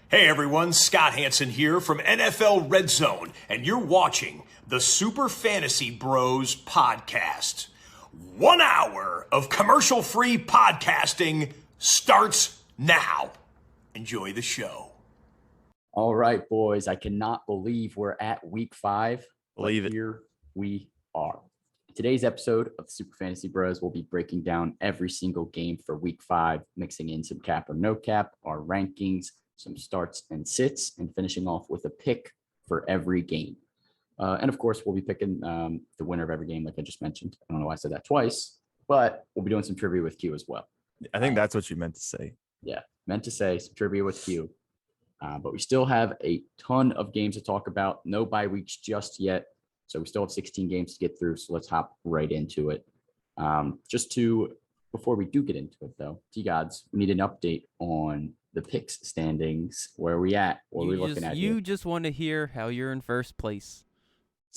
Hey everyone, Scott Hansen here from NFL Red Zone, and you're watching the Super Fantasy Bros podcast. 1 hour of commercial-free podcasting starts now. Enjoy the show. All right, boys, I cannot believe we're at week 5. Believe it. Here we are. Today's episode of the Super Fantasy Bros will be breaking down every single game for week 5, mixing in some cap or no cap, our rankings, some starts and sits, and finishing off with a pick for every game. And of course, we'll be picking the winner of every game, like I just mentioned. I don't know why I said that twice, but we'll be doing some trivia with Q as well. I think that's what you meant to say. Yeah, meant to say some trivia with Q. But we still have a ton of games to talk about. No bye weeks just yet. So we still have 16 games to get through. So let's hop right into it. Before we do get into it, though, T-Gods, we need an update on the picks standings. Where are we at? What are we looking at here? You just want to hear how you're in first place.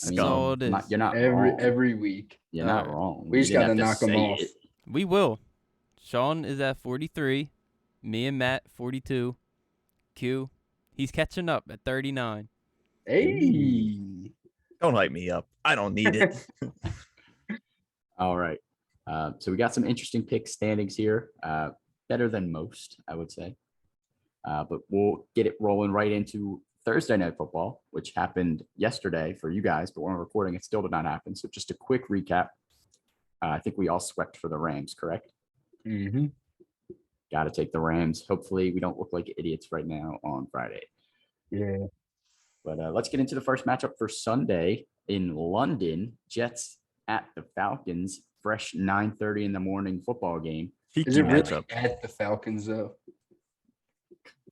I mean, That's all it is. you're not wrong. Every week. You're not wrong. We just got to knock them off. We will. Sean is at 43. Me and Matt, 42. Q, he's catching up at 39. Hey. Don't hype me up. I don't need it. All right. So we got some interesting pick standings here. Better than most, I would say. But we'll get it rolling right into Thursday Night Football, which happened yesterday for you guys, but when we're recording, it still did not happen. So just a quick recap. I think we all swept for the Rams, correct? Mm-hmm. Got to take the Rams. Hopefully we don't look like idiots right now on Friday. Yeah. But let's get into the first matchup for Sunday in London. Jets at the Falcons. Fresh 9:30 in the morning football game. Is it really at the Falcons, though?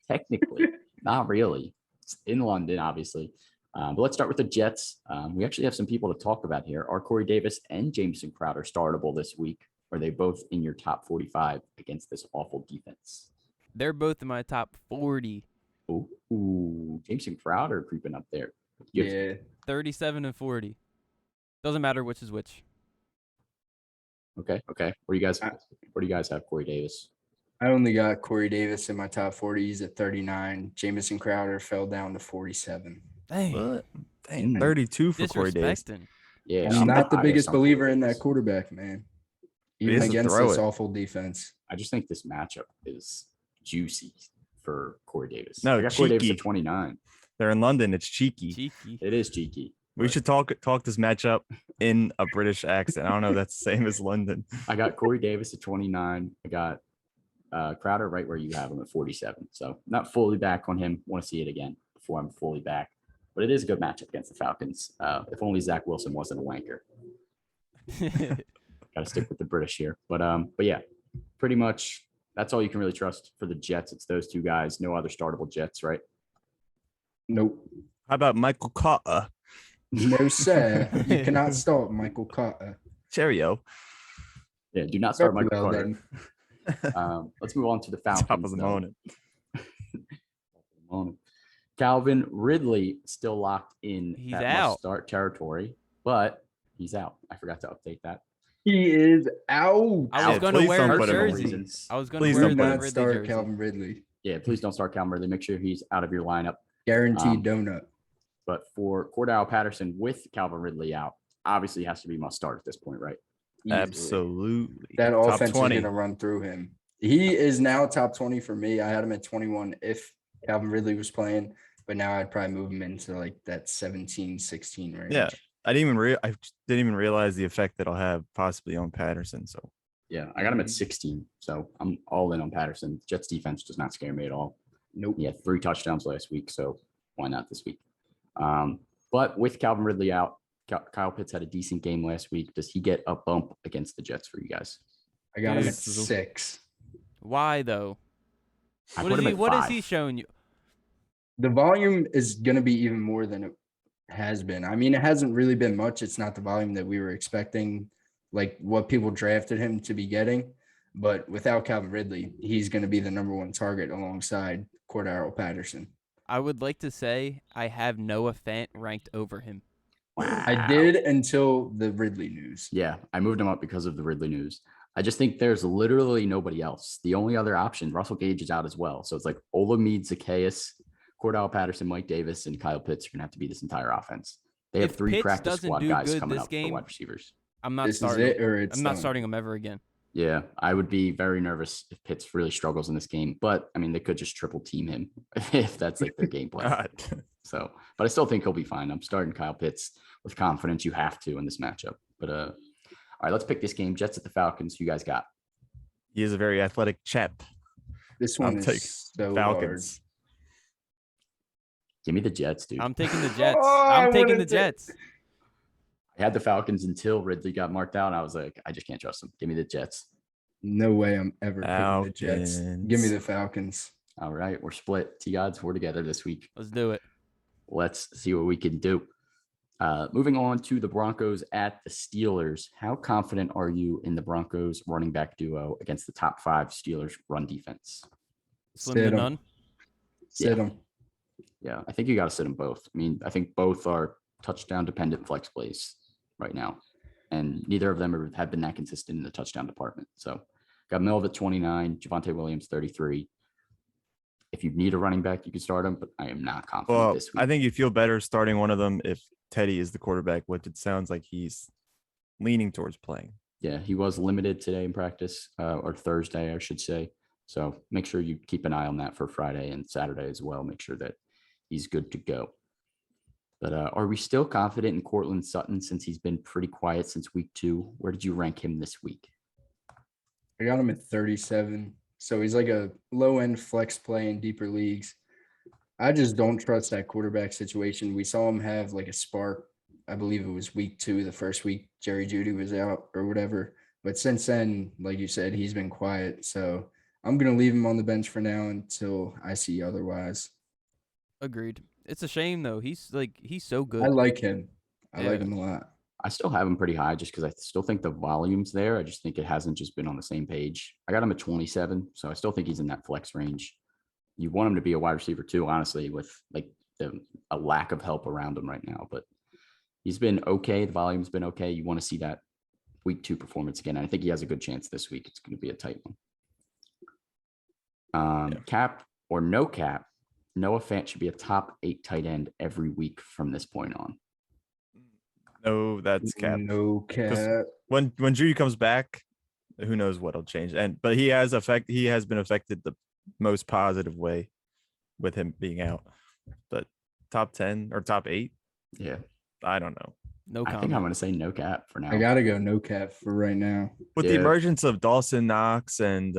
Technically, not really. It's in London, obviously. But let's start with the Jets. We actually have some people to talk about here. Are Corey Davis and Jameson Crowder startable this week? Are they both in your top 45 against this awful defense? They're both in my top 40. Ooh, Jameson Crowder creeping up there. Yeah. 37 and 40. Doesn't matter which is which. Okay. Where do you guys have Corey Davis? I only got Corey Davis in my top 40. He's at 39. Jamison Crowder fell down to 47. Dang. What? Dang, 32 for Corey Davis. Yeah, I'm not the biggest believer in that quarterback, man. Even against this awful defense. I just think this matchup is juicy for Corey Davis. No, I got Corey Davis at 29. They're in London. It's cheeky. It is cheeky. We should talk this matchup in a British accent. I don't know if that's the same as London. I got Corey Davis at 29. I got Crowder right where you have him at 47. So not fully back on him. Want to see it again before I'm fully back. But it is a good matchup against the Falcons. If only Zach Wilson wasn't a wanker. Got to stick with the British here. But yeah, pretty much that's all you can really trust for the Jets. It's those two guys. No other startable Jets, right? Nope. How about Michael Carter? No, sir. You cannot start Michael Carter. Cheerio. Yeah, do not start Michael Carter. Let's move on to the Falcons. Top of the morning. Calvin Ridley still locked in He's that out. must-start territory, but he's out. I forgot to update that. He is out. I was going to Please wear don't a put him in jersey. reasons. I was going Please to wear don't the put him. Not Ridley start jersey. Calvin Ridley. Yeah, please don't start Calvin Ridley. Make sure he's out of your lineup. Guaranteed donut. But for Cordell Patterson with Calvin Ridley out, obviously has to be must start at this point, right? Easily. Absolutely. That Top offense 20. is going to run through him. He is now top 20 for me. I had him at 21 if Calvin Ridley was playing, but now I'd probably move him into like that 17, 16 range. Yeah. I didn't even realize the effect that I'll have possibly on Patterson. So Yeah, I got him at 16, so I'm all in on Patterson. Jets defense does not scare me at all. Nope. He had 3 touchdowns last week, so why not this week? But with Calvin Ridley out, Kyle Pitts had a decent game last week. Does he get a bump against the Jets for you guys? I got him at Yes. 6. Why, though? I What put is him he? at What has 5. he shown you? The volume is going to be even more than it has been. I mean, it hasn't really been much. It's not the volume that we were expecting, like what people drafted him to be getting. But without Calvin Ridley, he's going to be the number 1 target alongside Cordero Patterson. I would like to say I have Noah Fant ranked over him. I did until the Ridley news. Yeah, I moved him up because of the Ridley news. I just think there's literally nobody else. The only other option, Russell Gage is out as well. So it's like Olamide Zacchaeus, Cordell Patterson, Mike Davis, and Kyle Pitts are going to have to be this entire offense. They have If 3 Pitts practice doesn't squad do guys good coming this up game, for wide receivers. I'm not This is starting. it, or it's I'm not done? starting him ever again. Yeah, I would be very nervous if Pitts really struggles in this game. But, I mean, they could just triple team him if that's like their game plan. God. So, but I still think he'll be fine. I'm starting Kyle Pitts with confidence. You have to in this matchup. But, all right, let's pick this game. Jets at the Falcons. Who you guys got? He is a very athletic chap. This one I'm taking is so Falcons. Give me the Jets, dude. I'm taking the Jets. Oh, I I'm taking the wanted to- Jets. I had the Falcons until Ridley got marked out. And I was like, I just can't trust them. Give me the Jets. No way I'm ever picking the Jets. Give me Falcons. the Falcons. All right, we're split. T-odds, we're together this week. Let's do it. Let's see what we can do. Moving on to the Broncos at the Steelers. How confident are you in the Broncos running back duo against the top 5 Steelers run defense? Slim Sit to 'em. none. Sit them. Yeah, I think you got to sit them both. I mean, I think both are touchdown dependent flex plays right now, and neither of them have been that consistent in the touchdown department. So got Melv at 29, Javonte Williams 33. If you need a running back, you can start him, but I am not confident Well, this week. I think you'd feel better starting one of them if Teddy is the quarterback, which it sounds like he's leaning towards playing. Yeah, he was limited today in practice, or Thursday, I should say. So make sure you keep an eye on that for Friday and Saturday as well. Make sure that he's good to go. But are we still confident in Cortland Sutton since he's been pretty quiet since week 2? Where did you rank him this week? I got him at 37. So he's like a low end flex play in deeper leagues. I just don't trust that quarterback situation. We saw him have like a spark. I believe it was week 2, the first week Jerry Jeudy was out or whatever. But since then, like you said, he's been quiet. So I'm going to leave him on the bench for now until I see otherwise. Agreed. It's a shame though. He's so good. I like him. I Yeah. like him a lot. I still have him pretty high just because I still think the volume's there. I just think it hasn't just been on the same page. I got him at 27, so I still think he's in that flex range. You want him to be a wide receiver too, honestly, with like a lack of help around him right now. But he's been okay. The volume's been okay. You want to see that week 2 performance again. And I think he has a good chance this week. It's going to be a tight one. Cap or no cap, Noah Fant should be a top 8 tight end every week from this point on. No, that's cap. No cap. When Judy comes back, who knows what'll change. But he has been affected the most positive way with him being out. But top 10 or top 8, Yeah. I don't know. No I think comment. I'm going to say no cap for now. I got to go no cap for right now. With the Yeah. emergence of Dawson Knox and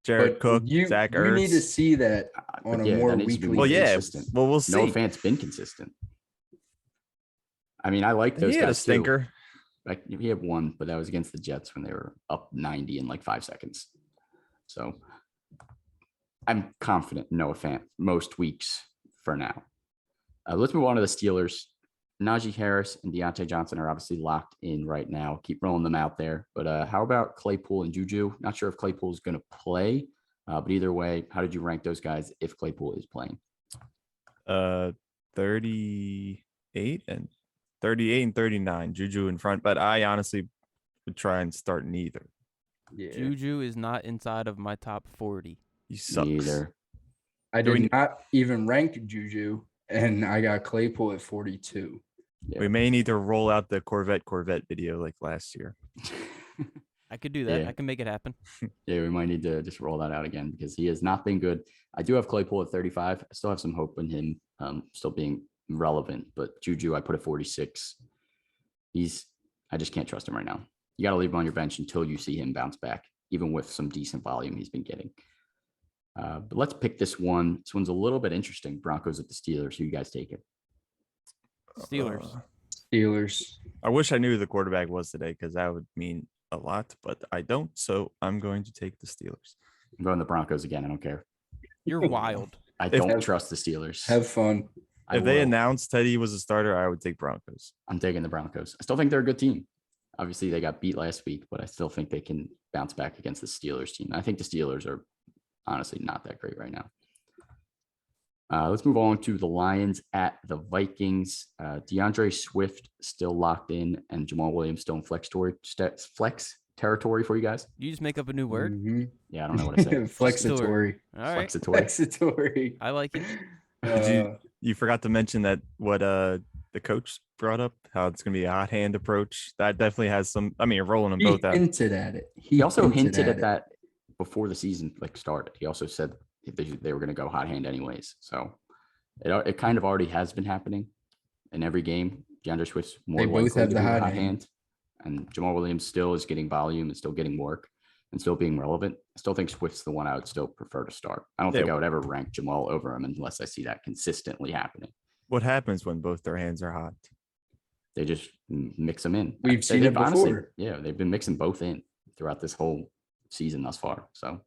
Jared But Cook, you Zach need to Ertz. see that But on a yeah, more that needs to be weekly Well, yeah. consistent. Well, we'll see. Noah Fant's been consistent. I mean, I like those He had a guys too. stinker. Like he had one, but that was against the Jets when they were up 90 in like 5 seconds. So I'm confident in Noah Fant most weeks for now. Let's move on to the Steelers. Najee Harris and Deontay Johnson are obviously locked in right now. Keep rolling them out there. But how about Claypool and Juju? Not sure if Claypool is going to play, but either way, how did you rank those guys if Claypool is playing? 38 and 39. Juju in front, but I honestly would try and start neither. Yeah. Juju is not inside of my top 40. He sucks. Neither. I Do we- did not even rank Juju, and I got Claypool at 42. Yeah. We may need to roll out the Corvette video like last year. I could do that. Yeah. I can make it happen. Yeah, we might need to just roll that out again because he has not been good. I do have Claypool at 35. I still have some hope in him still being relevant, but Juju, I put at 46. I just can't trust him right now. You got to leave him on your bench until you see him bounce back, even with some decent volume he's been getting. But let's pick this one. This one's a little bit interesting. Broncos at the Steelers. Who you guys taking? Steelers. Steelers. I wish I knew who the quarterback was today because that would mean a lot, but I don't. So I'm going to take the Steelers. I'm going the Broncos again. I don't care. You're wild. I don't trust the Steelers. Have fun. I If they will. announced Teddy was a starter, I would take Broncos. I'm taking the Broncos. I still think they're a good team. Obviously, they got beat last week, but I still think they can bounce back against the Steelers team. I think the Steelers are honestly not that great right now. Let's move on to the Lions at the Vikings. DeAndre Swift still locked in, and Jamal Williams still in flex territory for you guys. You just make up a new word. Mhm. Yeah, I don't know what to say. Flexitory. All right. Flexitory. Flexitory. I like it. You forgot to mention that what the coach brought up, how it's gonna be a hot hand approach. That definitely has some. I mean, you're rolling them He both out. hinted at it. He also hinted at it. that before the season started. He also said they were going to go hot hand anyways. So it kind of already has been happening in every game. DeAndre Swift's more They both likely have to the do hot hand, and Jamal Williams still is getting volume and still getting work and still being relevant. I still think Swift's the one I would still prefer to start. I don't think I would ever rank Jamal over him unless I see that consistently happening. What happens when both their hands are hot? They just mix them in. We've seen it before. Yeah, they've been mixing both in throughout this whole season thus far. So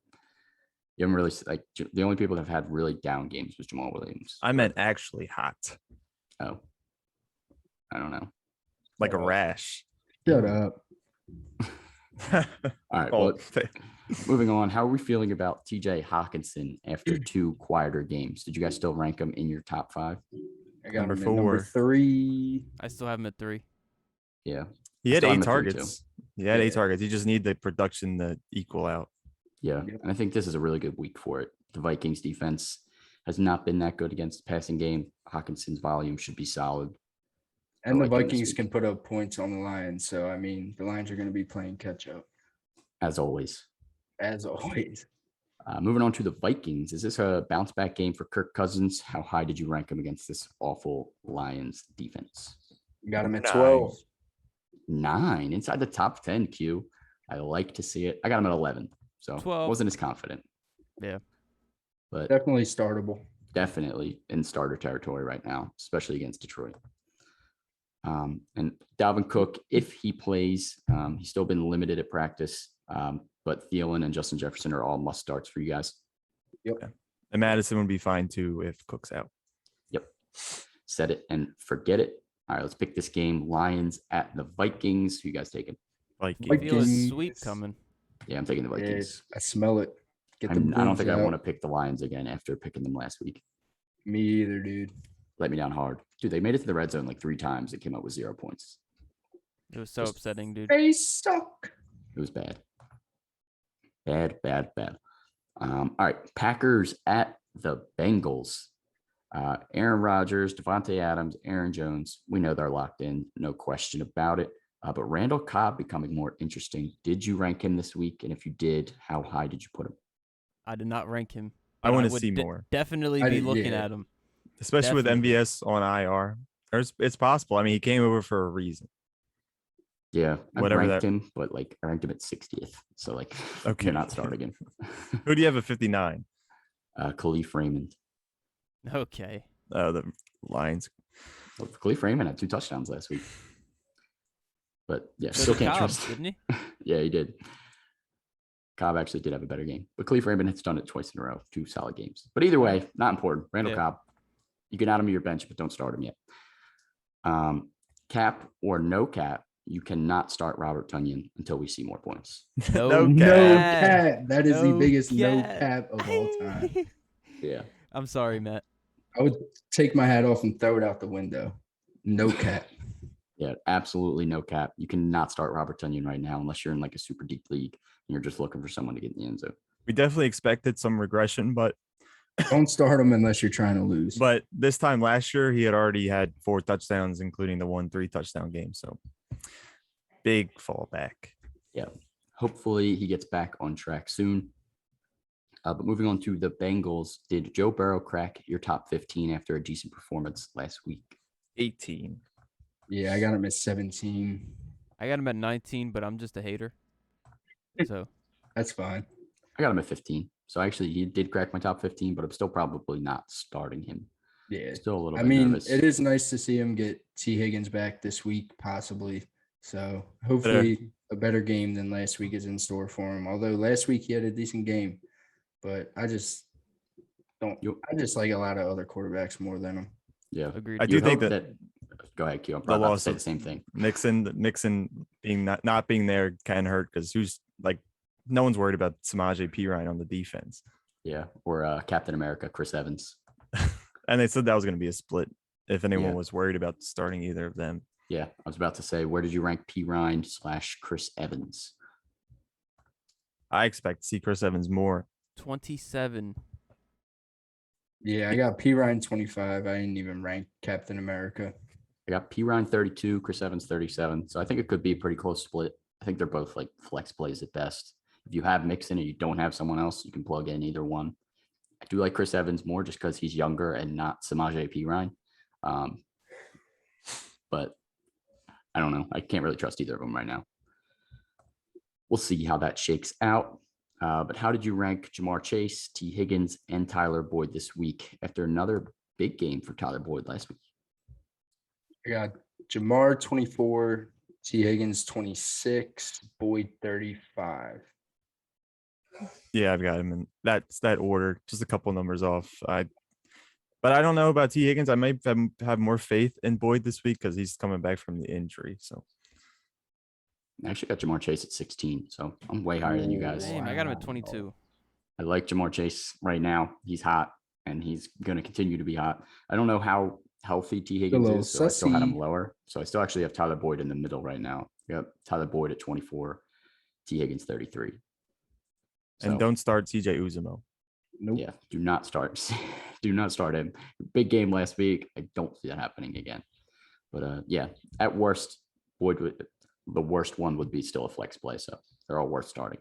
you haven't really like the only people that have had really down games was Jamal Williams. I meant actually hot. Oh, I don't know. Like a rash. Shut up. All right. Well, moving on. How are we feeling about TJ Hawkinson after 2 quieter games? Did you guys still rank him in your top 5? I got Number him at 4. Number 3. I still have him at 3. Yeah. He had Still 8 I'm at 3 targets. He had 8 Yeah. targets. You just need the production to equal out. Yeah. Yep. And I think this is a really good week for it. The Vikings defense has not been that good against the passing game. Hawkinson's volume should be solid. And I the like him this Vikings week. can put up points on the Lions. So, I mean, the Lions are going to be playing catch up, As always. as always. Moving on to the Vikings. Is this a bounce back game for Kirk Cousins? How high did you rank him against this awful Lions defense? Got him at 9. 12. 9 inside the top 10. Q. I like to see it. I got him at 11, so 12. wasn't as confident. Yeah. But Definitely startable. definitely in starter territory right now, especially against Detroit. And Dalvin Cook, if he plays, he's still been limited at practice. But Thielen and Justin Jefferson are all must starts for you guys. And Madison would be fine too if Cook's out. Yep. Set it and forget it. All right, let's pick this game. Lions at the Vikings. Who you guys taking? I Vikings. feel a Vikings. sweep coming. Yeah, I'm taking the Vikings. I smell it. Get I don't booze think I out. want to pick the Lions again after picking them last week. Me either, dude. Let me down hard. Dude, they made it to the red zone like 3 times. It came up with 0 points. It was so Just- upsetting, dude. They suck. It was bad. Bad. All right. Packers at the Bengals. Aaron Rodgers, Devontae Adams, Aaron Jones. We know they're locked in. No question about it. But Randall Cobb becoming more interesting. Did you rank him this week? And if you did, how high did you put him? I did not rank him. I but want to would see more, Definitely I be did- looking yeah. at him. especially with Definitely. MVS on IR. It's possible. I mean, he came over for a reason. Yeah, I Whatever ranked that- him, but like I ranked him at 60th. So like, Okay. you're not starting him. Who do you have at 59? Khalif Raymond. Okay. The Lions. Well, Khalif Raymond had 2 touchdowns last week. But yeah, So still did can't Cobb, trust. didn't he? Yeah, he did. Cobb actually did have a better game, but Khalif Raymond has done it twice in a row, 2 solid games. But either way, not important. Randall Yeah. Cobb, you can add him to your bench, but don't start him yet. Cap or no cap, you cannot start Robert Tonyan until we see more points. No No cap. cap. That is the No biggest no cap. cap of all time. Yeah, I'm sorry, Matt. I would take my hat off and throw it out the window. No cap. yeah, absolutely no cap. You cannot start Robert Tonyan right now unless you're in like a super deep league and you're just looking for someone to get in the end zone. We definitely expected some regression, but Don't start him unless you're trying to lose. this time last year he had already had 4 touchdowns, including the 1 3-touchdown game. So big fallback. Hopefully he gets back on track soon. But moving on to the Bengals, did Joe Burrow crack your top 15 after a decent performance last week? 18. Yeah, I got him at 17. I got him at 19, but I'm just a hater. So That's fine. I got him at 15. So actually, he did crack my top 15, but I'm still probably not starting him. Yeah. Still a little I bit mean, nervous. it is nice to see him get T. Higgins back this week, possibly. So hopefully a better game than last week is in store for him. Although last week he had a decent game, but I just don't. I just like a lot of other quarterbacks more than him. Yeah. agreed. I do You'd think hope that Go ahead, Q. I'm the probably about to loss say of the same thing. Mixon being not being there can hurt because who's like no one's worried about Samaje Perine on the defense. Yeah. Or Captain America, Chris Evans. And they said that was going to be a split if anyone Yeah. was worried about starting either of them. Yeah. I was about to say, where did you rank Perine/Chris Evans? I expect to see Chris Evans more. 27. Yeah, I got P Ryan 25. I didn't even rank Captain America. I got P Ryan 32, Chris Evans 37. So I think it could be a pretty close split. I think they're both like flex plays at best. If you have Mixon and you don't have someone else, you can plug in either one. I do like Chris Evans more just because he's younger and not Samaje Perine. But I don't know. I can't really trust either of them right now. We'll see how that shakes out. But how did you rank Jamar Chase, T. Higgins, and Tyler Boyd this week after another big game for Tyler Boyd last week? I got Jamar 24, T. Higgins 26, Boyd 35. Yeah, I've got him in that order, just a couple numbers off. But I don't know about T. Higgins. I might have more faith in Boyd this week because he's coming back from the injury. So I actually got Jamar Chase at 16, so I'm way higher than you guys. Damn, I got him at 22. I like Jamar Chase right now. He's hot, and he's going to continue to be hot. I don't know how healthy T. Higgins is, so I still had him lower. So I still actually have Tyler Boyd in the middle right now. Yep, Tyler Boyd at 24, T. Higgins 33. And don't start CJ Uzomah. Nope. Yeah, do not start. Do not start him. Big game last week. I don't see that happening again. But yeah, at worst, the worst one would be still a flex play. So they're all worth starting.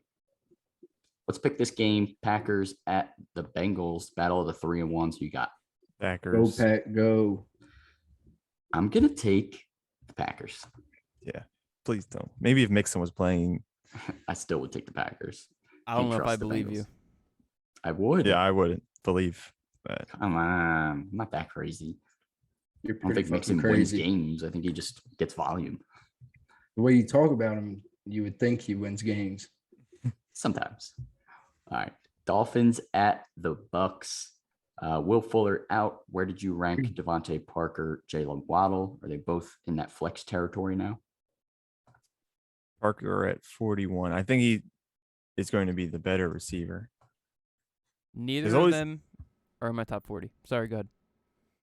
Let's pick this game. Packers at the Bengals. Battle of the 3-1s. You got Packers. Go, Pack, go. I'm gonna take the Packers. Yeah, please don't. Maybe if Mixon was playing, I still would take the Packers. I don't know if I trust the believe Bengals. you. I would. yeah, I wouldn't believe. But Come on, I'm not that crazy. You're I don't pretty think Mixon fucking wins crazy. games. I think he just gets volume The way you talk about him, you would think he wins games. sometimes. All right, Dolphins at the Bucks. Will Fuller out. Where did you rank Devonte Parker, Jalen Waddle? Are they both in that flex territory now? Parker at 41. I think he is going to be the better receiver. Neither There's of always- them are in my top 40. Sorry, go ahead.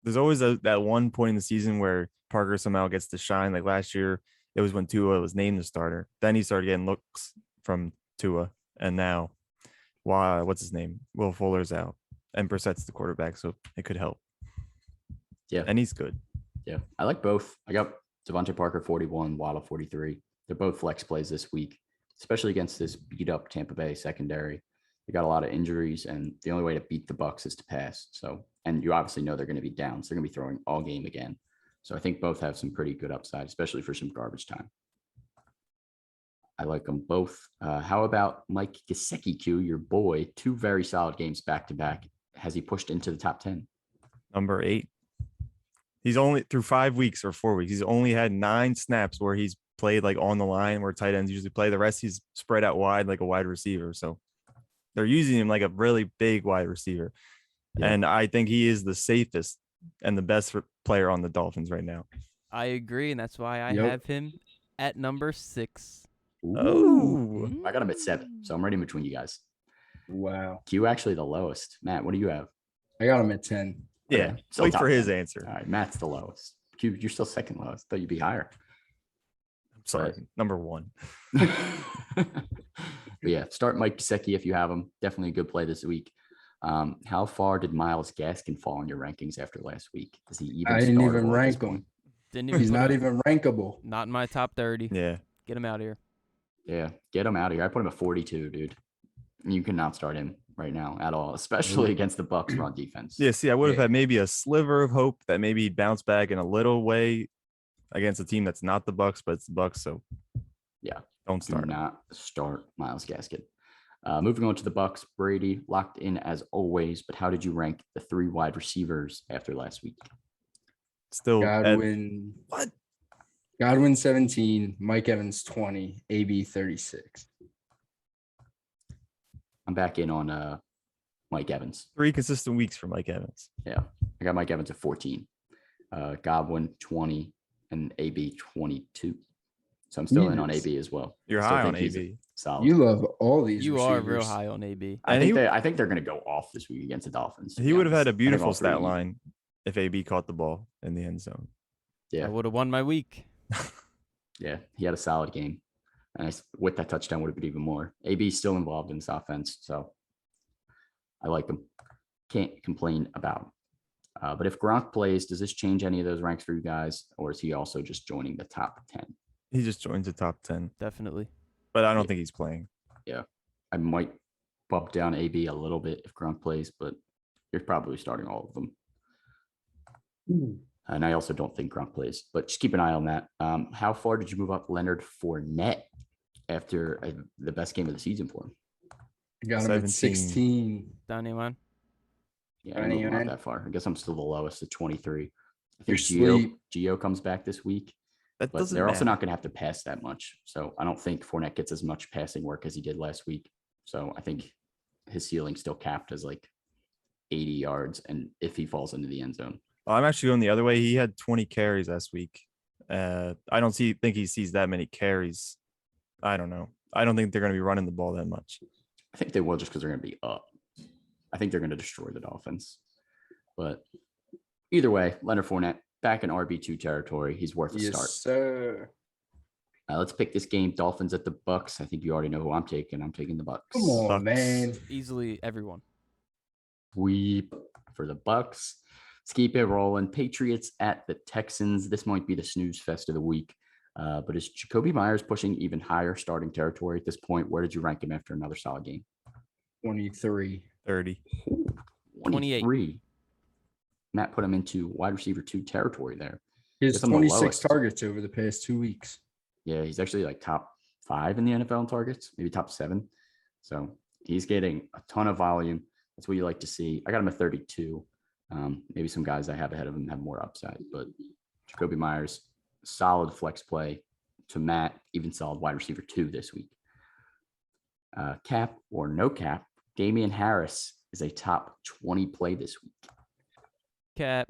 There's always that one point in the season where Parker somehow gets to shine. Like last year, it was when Tua was named the starter. Then he started getting looks from Tua, and now, what's his name? Will Fuller's out, and Brissett's the quarterback, so it could help. Yeah. And he's good. Yeah, I like both. I got Devonte Parker 41, Waddle 43. They're both flex plays this week, especially against this beat up Tampa Bay secondary. They got a lot of injuries, and the only way to beat the Bucks is to pass. So, and you obviously know they're going to be down, so they're going to be throwing all game again. So I think both have some pretty good upside, especially for some garbage time. I like them both. How about Mike Giseki, Q, your boy? 2 very solid games back to back. Has he pushed into the top 10? Number 8. He's only through 5 weeks or 4 weeks. He's only had 9 snaps where he's played like on the line where tight ends usually play. The rest he's spread out wide like a wide receiver. So they're using him like a really big wide receiver. Yeah. And I think he is the safest and the best player on the Dolphins right now. I agree, and that's why I Yep. have him at number 6. Oh, I got him at 7, so I'm right in between you guys. Wow. Q actually the lowest. Matt, what do you have? I got him at 10. yeah. Okay, still Wait top for his 10. answer. All right, Matt's the lowest. Q, you're still second lowest. Thought you'd be higher. I'm sorry. Number 1. But yeah, start Mike Giseki if you have him. Definitely a good play this week. How far did Myles Gaskin fall in your rankings after last week? Is he even? I didn't even startable at this rank point? him. Didn't even He's put not him- even rankable. Not in my top 30. Yeah. Get him out of here. Yeah, get him out of here. I put him at 42, dude. You cannot start him right now at all, especially against the Bucks run defense. Yeah. See, I would have Yeah. had maybe a sliver of hope that maybe he'd bounce back in a little way against a team that's not the Bucks, but it's the Bucks. So Yeah. don't Do start him. not start Myles Gaskin. Moving on to the Bucks, Brady locked in as always. But how did you rank the 3 wide receivers after last week? Still, Godwin. what? Godwin 17, Mike Evans 20, AB 36. I'm back in on Mike Evans. 3 consistent weeks for Mike Evans. Yeah, I got Mike Evans at 14, Godwin 20, and AB 22. So I'm still in on Yes. AB as well. You're Still high think on he's AB. Solid. You love all these You are real receivers. high on AB. I And think they're going to go off this week against the Dolphins. to He be would have had honest. a I think beautiful all stat three- line if AB caught the ball in the end zone. Yeah. I would have won my week. Yeah, he had a solid game. And with that touchdown would have been even more. AB's still involved in this offense, so I like him. Can't complain about. But if Gronk plays, does this change any of those ranks for you guys, or is he also just joining the top 10? He just joins the top 10, Definitely. but I don't think he's playing. Yeah, I might bump down AB a little bit if Gronk plays, but you're probably starting all of them. And I also don't think Gronk plays, but just keep an eye on that. How far did you move up Leonard Fournette after the best game of the season for him? I got him at 16. Down anyone? Yeah, I moved him up that far. I guess I'm still the lowest at 23. I think You're Gio comes back this week, That but doesn't they're also matter. not going to have to pass that much. So I don't think Fournette gets as much passing work as he did last week. So I think his ceiling's still capped as like 80 yards, and if he falls into the end zone. I'm actually going the other way. He had 20 carries last week. I don't think he sees that many carries. I don't know. I don't think they're going to be running the ball that much. I think they will just because they're going to be up. I think they're going to destroy the Dolphins. But either way, Leonard Fournette back in RB2 territory. He's worth a start. Sir. Let's pick this game. Dolphins at the Bucks. I think you already know who I'm taking. I'm taking the Bucks. Come on, Bucks. man. Easily everyone. Sweep for the Bucks. Let's keep it rolling. Patriots at the Texans. This might be the snooze fest of the week. But is Jacoby Meyers pushing even higher starting territory at this point? Where did you rank him after another solid game? 23. 30. 28. 23. Matt put him into wide receiver 2 territory there. He has Guess I'm the 26 lowest. targets over the past 2 weeks. Yeah, he's actually like top 5 in the NFL in targets, maybe top 7. So he's getting a ton of volume. That's what you like to see. I got him at 32. Maybe some guys I have ahead of him have more upside, but Jacoby Meyers, solid flex play to Matt, even solid wide receiver 2 this week. Cap or no cap, Damian Harris is a top 20 play this week. Cap.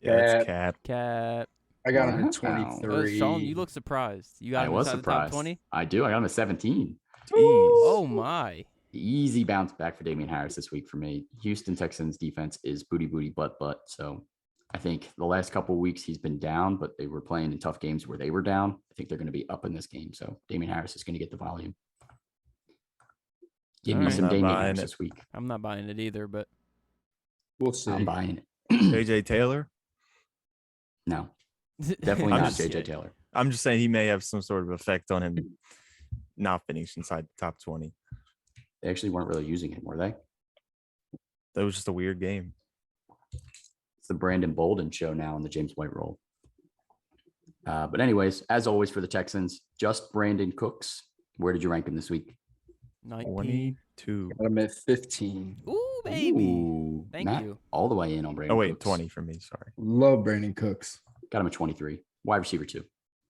Yeah, that's cap. Cap. I got him Wow. at 23. Sean, you look surprised. You got I him was inside the top surprised. 20? I do. I got him at 17. Oh, my. Easy bounce back for Damian Harris this week for me. Houston Texans defense is booty, butt. So I think the last couple of weeks he's been down, but they were playing in tough games where they were down. I think they're going to be up in this game. So Damian Harris is going to get the volume. Give me Alright. some Not Damian buying Harris it. this week. I'm not buying it either, but We'll see. I'm buying it. JJ Taylor. No, definitely I'm not just- JJ Taylor. I'm just saying he may have some sort of effect on him not finishing inside the top 20. They actually weren't really using him, were they? That was just a weird game. It's the Brandon Bolden show now in the James White role. But anyways, as always for the Texans, just Brandon Cooks. Where did you rank him this week? 19. 22. Got him at 15. Ooh, baby. Ooh, Thank Matt, you. all the way in on Brandon Oh, wait, Cooks. 20 for me. Sorry. Love Brandon Cooks. Got him at 23. Wide receiver 2.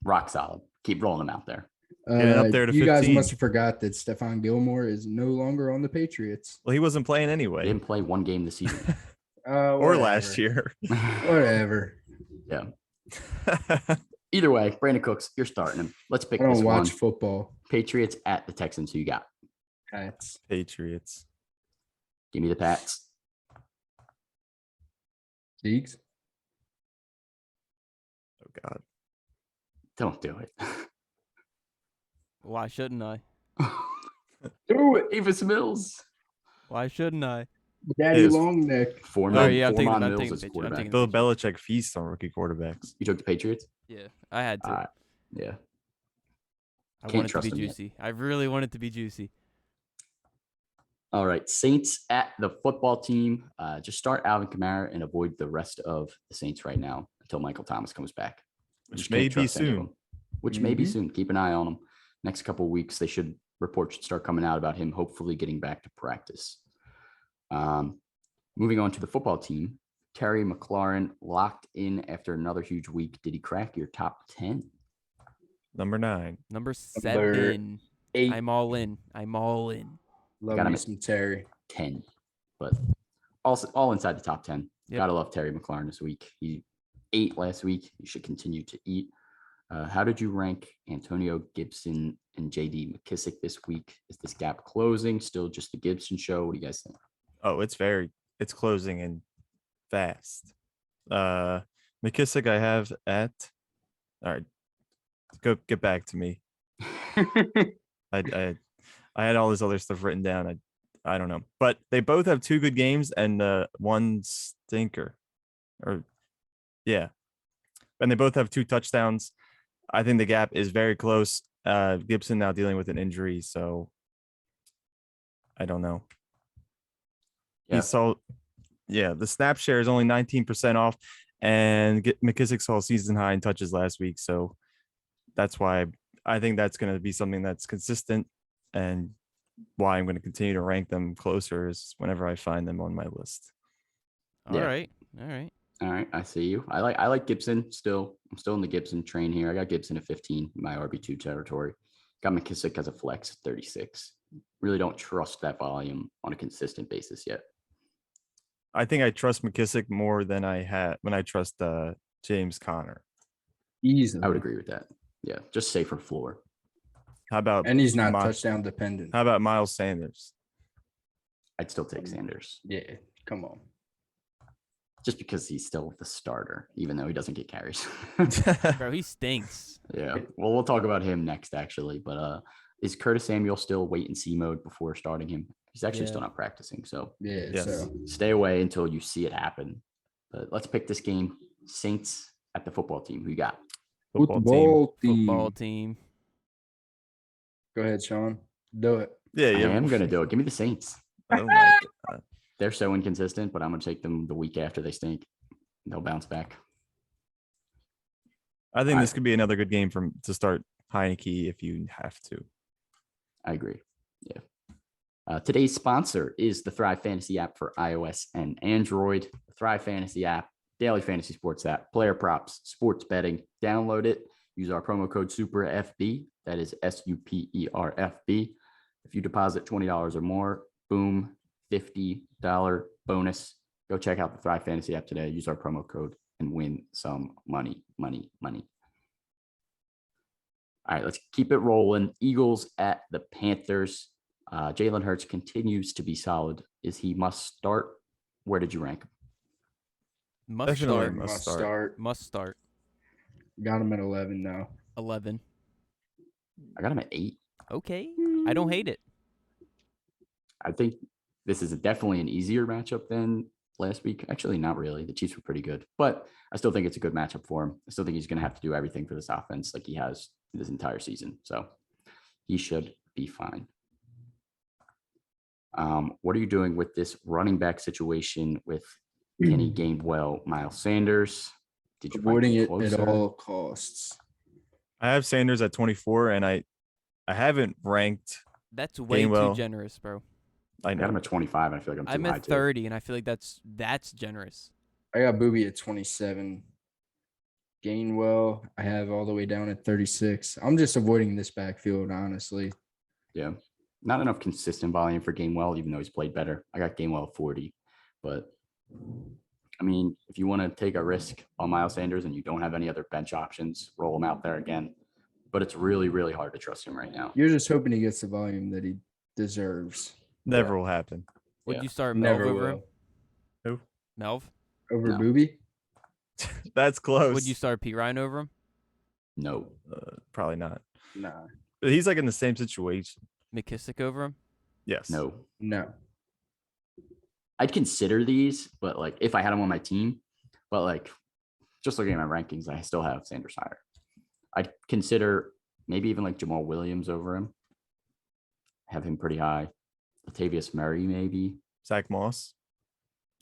Rock solid. Keep rolling him out there. Getting up there to You guys 15. must have forgot that Stephon Gilmore is no longer on the Patriots. Well, he wasn't playing He anyway. didn't play one game this season. Or last year. Whatever. Yeah. Either way, Brandon Cooks, you're starting him. Let's pick I this don't one. watch football. Patriots at the Texans. Who you got? Pats. Patriots. Give me the Pats. Deeks. Oh, God. Don't do it. Why shouldn't I? Do it. Avis Mills. Why shouldn't I? Daddy Yes. Long Neck. Foreman, yeah, I'm taking- Foreman I'm Mills taking is the picture. I'm quarterback. taking Bill Belichick feasts on rookie quarterbacks. You took the Patriots? Yeah, I had to. All right. Yeah. I can't want it to trust be him yet. juicy. I really want it to be juicy. All right. Saints at the football team. Just start Alvin Kamara and avoid the rest of the Saints right now until Michael Thomas comes back. Which Just may can't be trust any of soon. them. Which may be Mhm. soon. Keep an eye on him. Next couple of weeks, reports should start coming out about him hopefully getting back to practice. Moving on to the football team. Terry McLaurin locked in after another huge week. Did he crack your top 10? Number 9. Number 7. 8. I'm all in. I'm all in. Love got him me at some Terry. 10, but also all inside the top 10. Yep. Gotta love Terry McLaurin this week. He ate last week. He should continue to eat. How did you rank Antonio Gibson and JD McKissick this week? Is this gap closing? Still just the Gibson show? What do you guys think? Oh, it's closing in fast. McKissick I have at, all right, get back to me. I had all this other stuff written down. I don't know. But they both have 2 good games and one stinker. Or yeah. And they both have 2 touchdowns. I think the gap is very close. Gibson now dealing with an injury, so I don't know. Yeah. The snap share is only 19% off, and McKissick saw season high in touches last week, so that's why I think that's going to be something that's consistent, and why I'm going to continue to rank them closer is whenever I find them on my list. All right. All right, I see you. I like Gibson still. I'm still in the Gibson train here. I got Gibson at 15 in my RB2 territory. Got McKissick as a flex at 36. Really don't trust that volume on a consistent basis yet. I think I trust McKissick more than I trust James Conner. Easily. I would agree with that. Yeah, just safer floor. How about And he's not touchdown dependent. How about Miles Sanders? I'd still take Sanders. Yeah, come on. Just because he's still the starter, even though he doesn't get carries. Bro, he stinks. Yeah. Well, we'll talk about him next, actually. But is Curtis Samuel still wait and see mode before starting him? He's actually still not practicing. So Yeah, so stay away until you see it happen. But let's pick this game. Saints at the football team. Who you got? Football team. Go ahead, Sean. Do it. Yeah. I am going to do it. Give me the Saints. Oh my God. They're so inconsistent, but I'm going to take them the week after they stink. They'll bounce back. I think this could be another good game to start Heineke if you have to. I agree. Yeah. Today's sponsor is the Thrive Fantasy app for iOS and Android. The Thrive Fantasy app, daily fantasy sports app, player props, sports betting. Download it. Use our promo code SUPERFB. That is SUPERFB. If you deposit $20 or more, boom, $50 bonus. Go check out the Thrive Fantasy app today. Use our promo code and win some money. All right, let's keep it rolling. Eagles at the Panthers. Jalen Hurts continues to be solid. Is he must start? Where did you rank him? Must start. Got him at 11 now. 11. I got him at 8. Okay. I don't hate it. I think this is definitely an easier matchup than last week. Actually, not really. The Chiefs were pretty good, but I still think it's a good matchup for him. I still think he's going to have to do everything for this offense like he has this entire season. So he should be fine. What are you doing with this running back situation with Kenny Gainwell, Miles Sanders? Did you avoiding it at all costs? I have Sanders at 24, and I haven't ranked. That's way Gainwell. too generous, bro. I got him at 25. And I feel like I'm too high at 30, and I feel like that's generous. I got Booby at 27. Gainwell, I have all the way down at 36. I'm just avoiding this backfield, honestly. Yeah. Not enough consistent volume for Gainwell, even though he's played better. I got Gainwell at 40. But, I mean, if you want to take a risk on Miles Sanders and you don't have any other bench options, roll him out there again. But it's really, really hard to trust him right now. You're just hoping he gets the volume that he deserves. Never will happen. Would you start Melv Never over him? will. Who? Melv? Over No. Booby? That's close. Would you start P. Ryan over him? No. Probably not. Nah. But he's like in the same situation. McKissick over him? Yes. No. No. I'd consider these, but like if I had him on my team, but like just looking at my rankings, I still have Sanders higher. I'd consider maybe even like Jamal Williams over him. Have him pretty high. Latavius Murray, maybe. Zack Moss.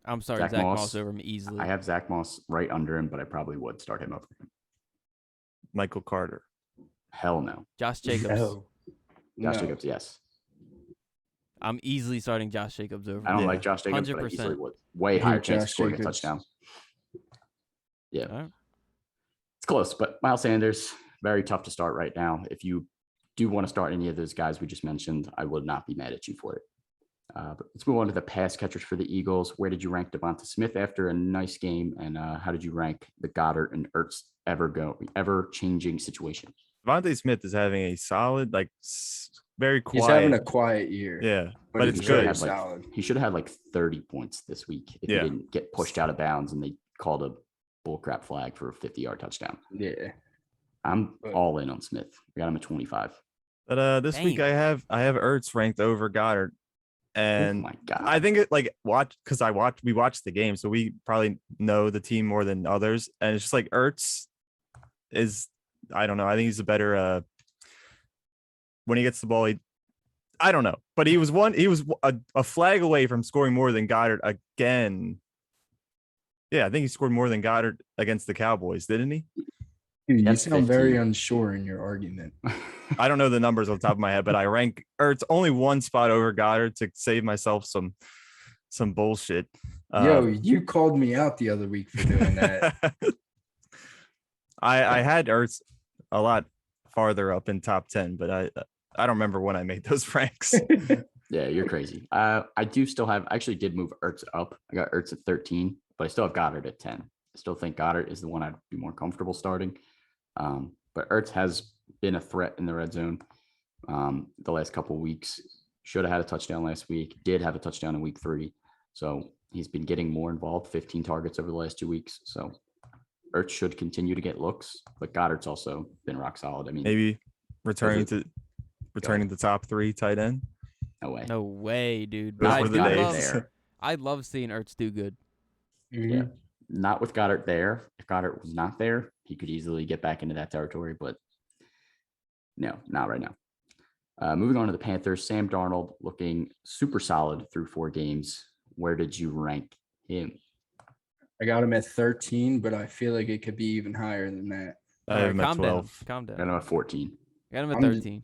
I'm sorry, Zack Zack Moss. Moss over him easily. I have Zack Moss right under him, but I probably would start him over him. Michael Carter. Hell no. Josh Jacobs. No. Josh No. Jacobs, yes. I'm easily starting Josh Jacobs over I don't him. like Josh Jacobs, but I 100%. easily would. Way I hate higher chance of Josh scoring a Jacobs. touchdown. Yeah. All right. It's close, but Miles Sanders, very tough to start right now. If you do want to start any of those guys we just mentioned, I would not be mad at you for it. But let's move on to the pass catchers for the Eagles. Where did you rank Devonta Smith after a nice game? And how did you rank the Goddard and Ertz ever-changing situation? Devontae Smith is having a solid, like very quiet. He's having a quiet year. Yeah, but it's he should good. have, like, Solid. He should have had like 30 points this week if he didn't get pushed out of bounds and they called a bullcrap flag for a 50-yard touchdown. Yeah. I'm all in on Smith. We got him at 25. But this week Dang. I have Ertz ranked over Goddard, And my God. I think we watched the game, so we probably know the team more than others. And it's just like Ertz is, I don't know. I think he's a better when he gets the ball. I don't know, but he was a flag away from scoring more than Goddard again. Yeah, I think he scored more than Goddard against the Cowboys, didn't he? Dude, you That's sound very 15. unsure in your argument. I don't know the numbers on the top of my head, but I rank Ertz only one spot over Goddard to save myself some bullshit. Yo, you called me out the other week for doing that. I had Ertz a lot farther up in top 10, but I don't remember when I made those ranks. Yeah, you're crazy. I actually did move Ertz up. I got Ertz at 13, but I still have Goddard at 10. I still think Goddard is the one I'd be more comfortable starting. But Ertz has been a threat in the red zone the last couple of weeks. Should have had a touchdown last week. Did have a touchdown in week 3. So he's been getting more involved, 15 targets over the last 2 weeks. So Ertz should continue to get looks, but Goddard's also been rock solid. I mean, maybe returning to top 3 tight end. no way. No way, dude. Those But were the days. There. I love seeing Ertz do good. Yeah. Not with Goddard there. If Goddard was not there, he could easily get back into that territory, but no, not right now. Moving on to the Panthers, Sam Darnold looking super solid through 4 games. Where did you rank him? I got him at 13, but I feel like it could be even higher than that. I have him at calm 12. down. Calm I got down. him at 14. Got him at I'm just- 13.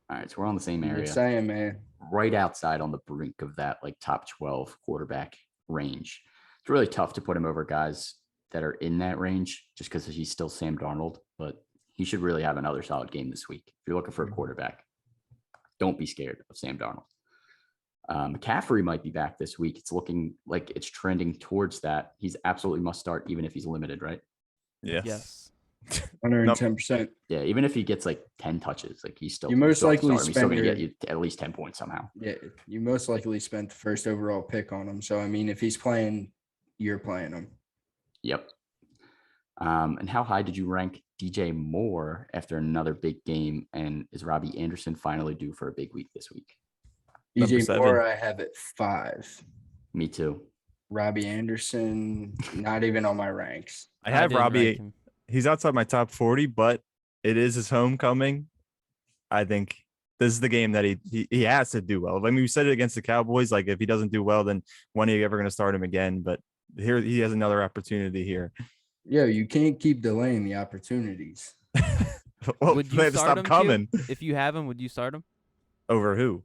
All right, so we're on the same I'm area. just saying, man. Right outside on the brink of that like top 12 quarterback range. It's really tough to put him over guys that are in that range just because he's still Sam Darnold, but he should really have another solid game this week. If you're looking for a quarterback, don't be scared of Sam Darnold. McCaffrey might be back this week. It's looking like it's trending towards that. He's absolutely must start, even if he's limited, right? Yes. 110%. Yeah, even if he gets like 10 touches, like he's still You most still have to likely start him. He's still spend going to your- get you at least 10 points somehow. Yeah, you most likely spent the first overall pick on him. So, I mean, if he's playing, you're playing him. Yep. And how high did you rank DJ Moore after another big game? And is Robbie Anderson finally due for a big week this week? Number DJ 7. Moore, I have at 5. Me too. Robbie Anderson, not even on my ranks. I have didn't rank Robbie. him. He's outside my top 40, but it is his homecoming. I think this is the game that he has to do well. I mean, we said it against the Cowboys. Like, if he doesn't do well, then when are you ever going to start him again? But here he has another opportunity here. Yo, you can't keep delaying the opportunities. Well, Would they you have to start stop him? Q? coming. If you have him, would you start him? Over who?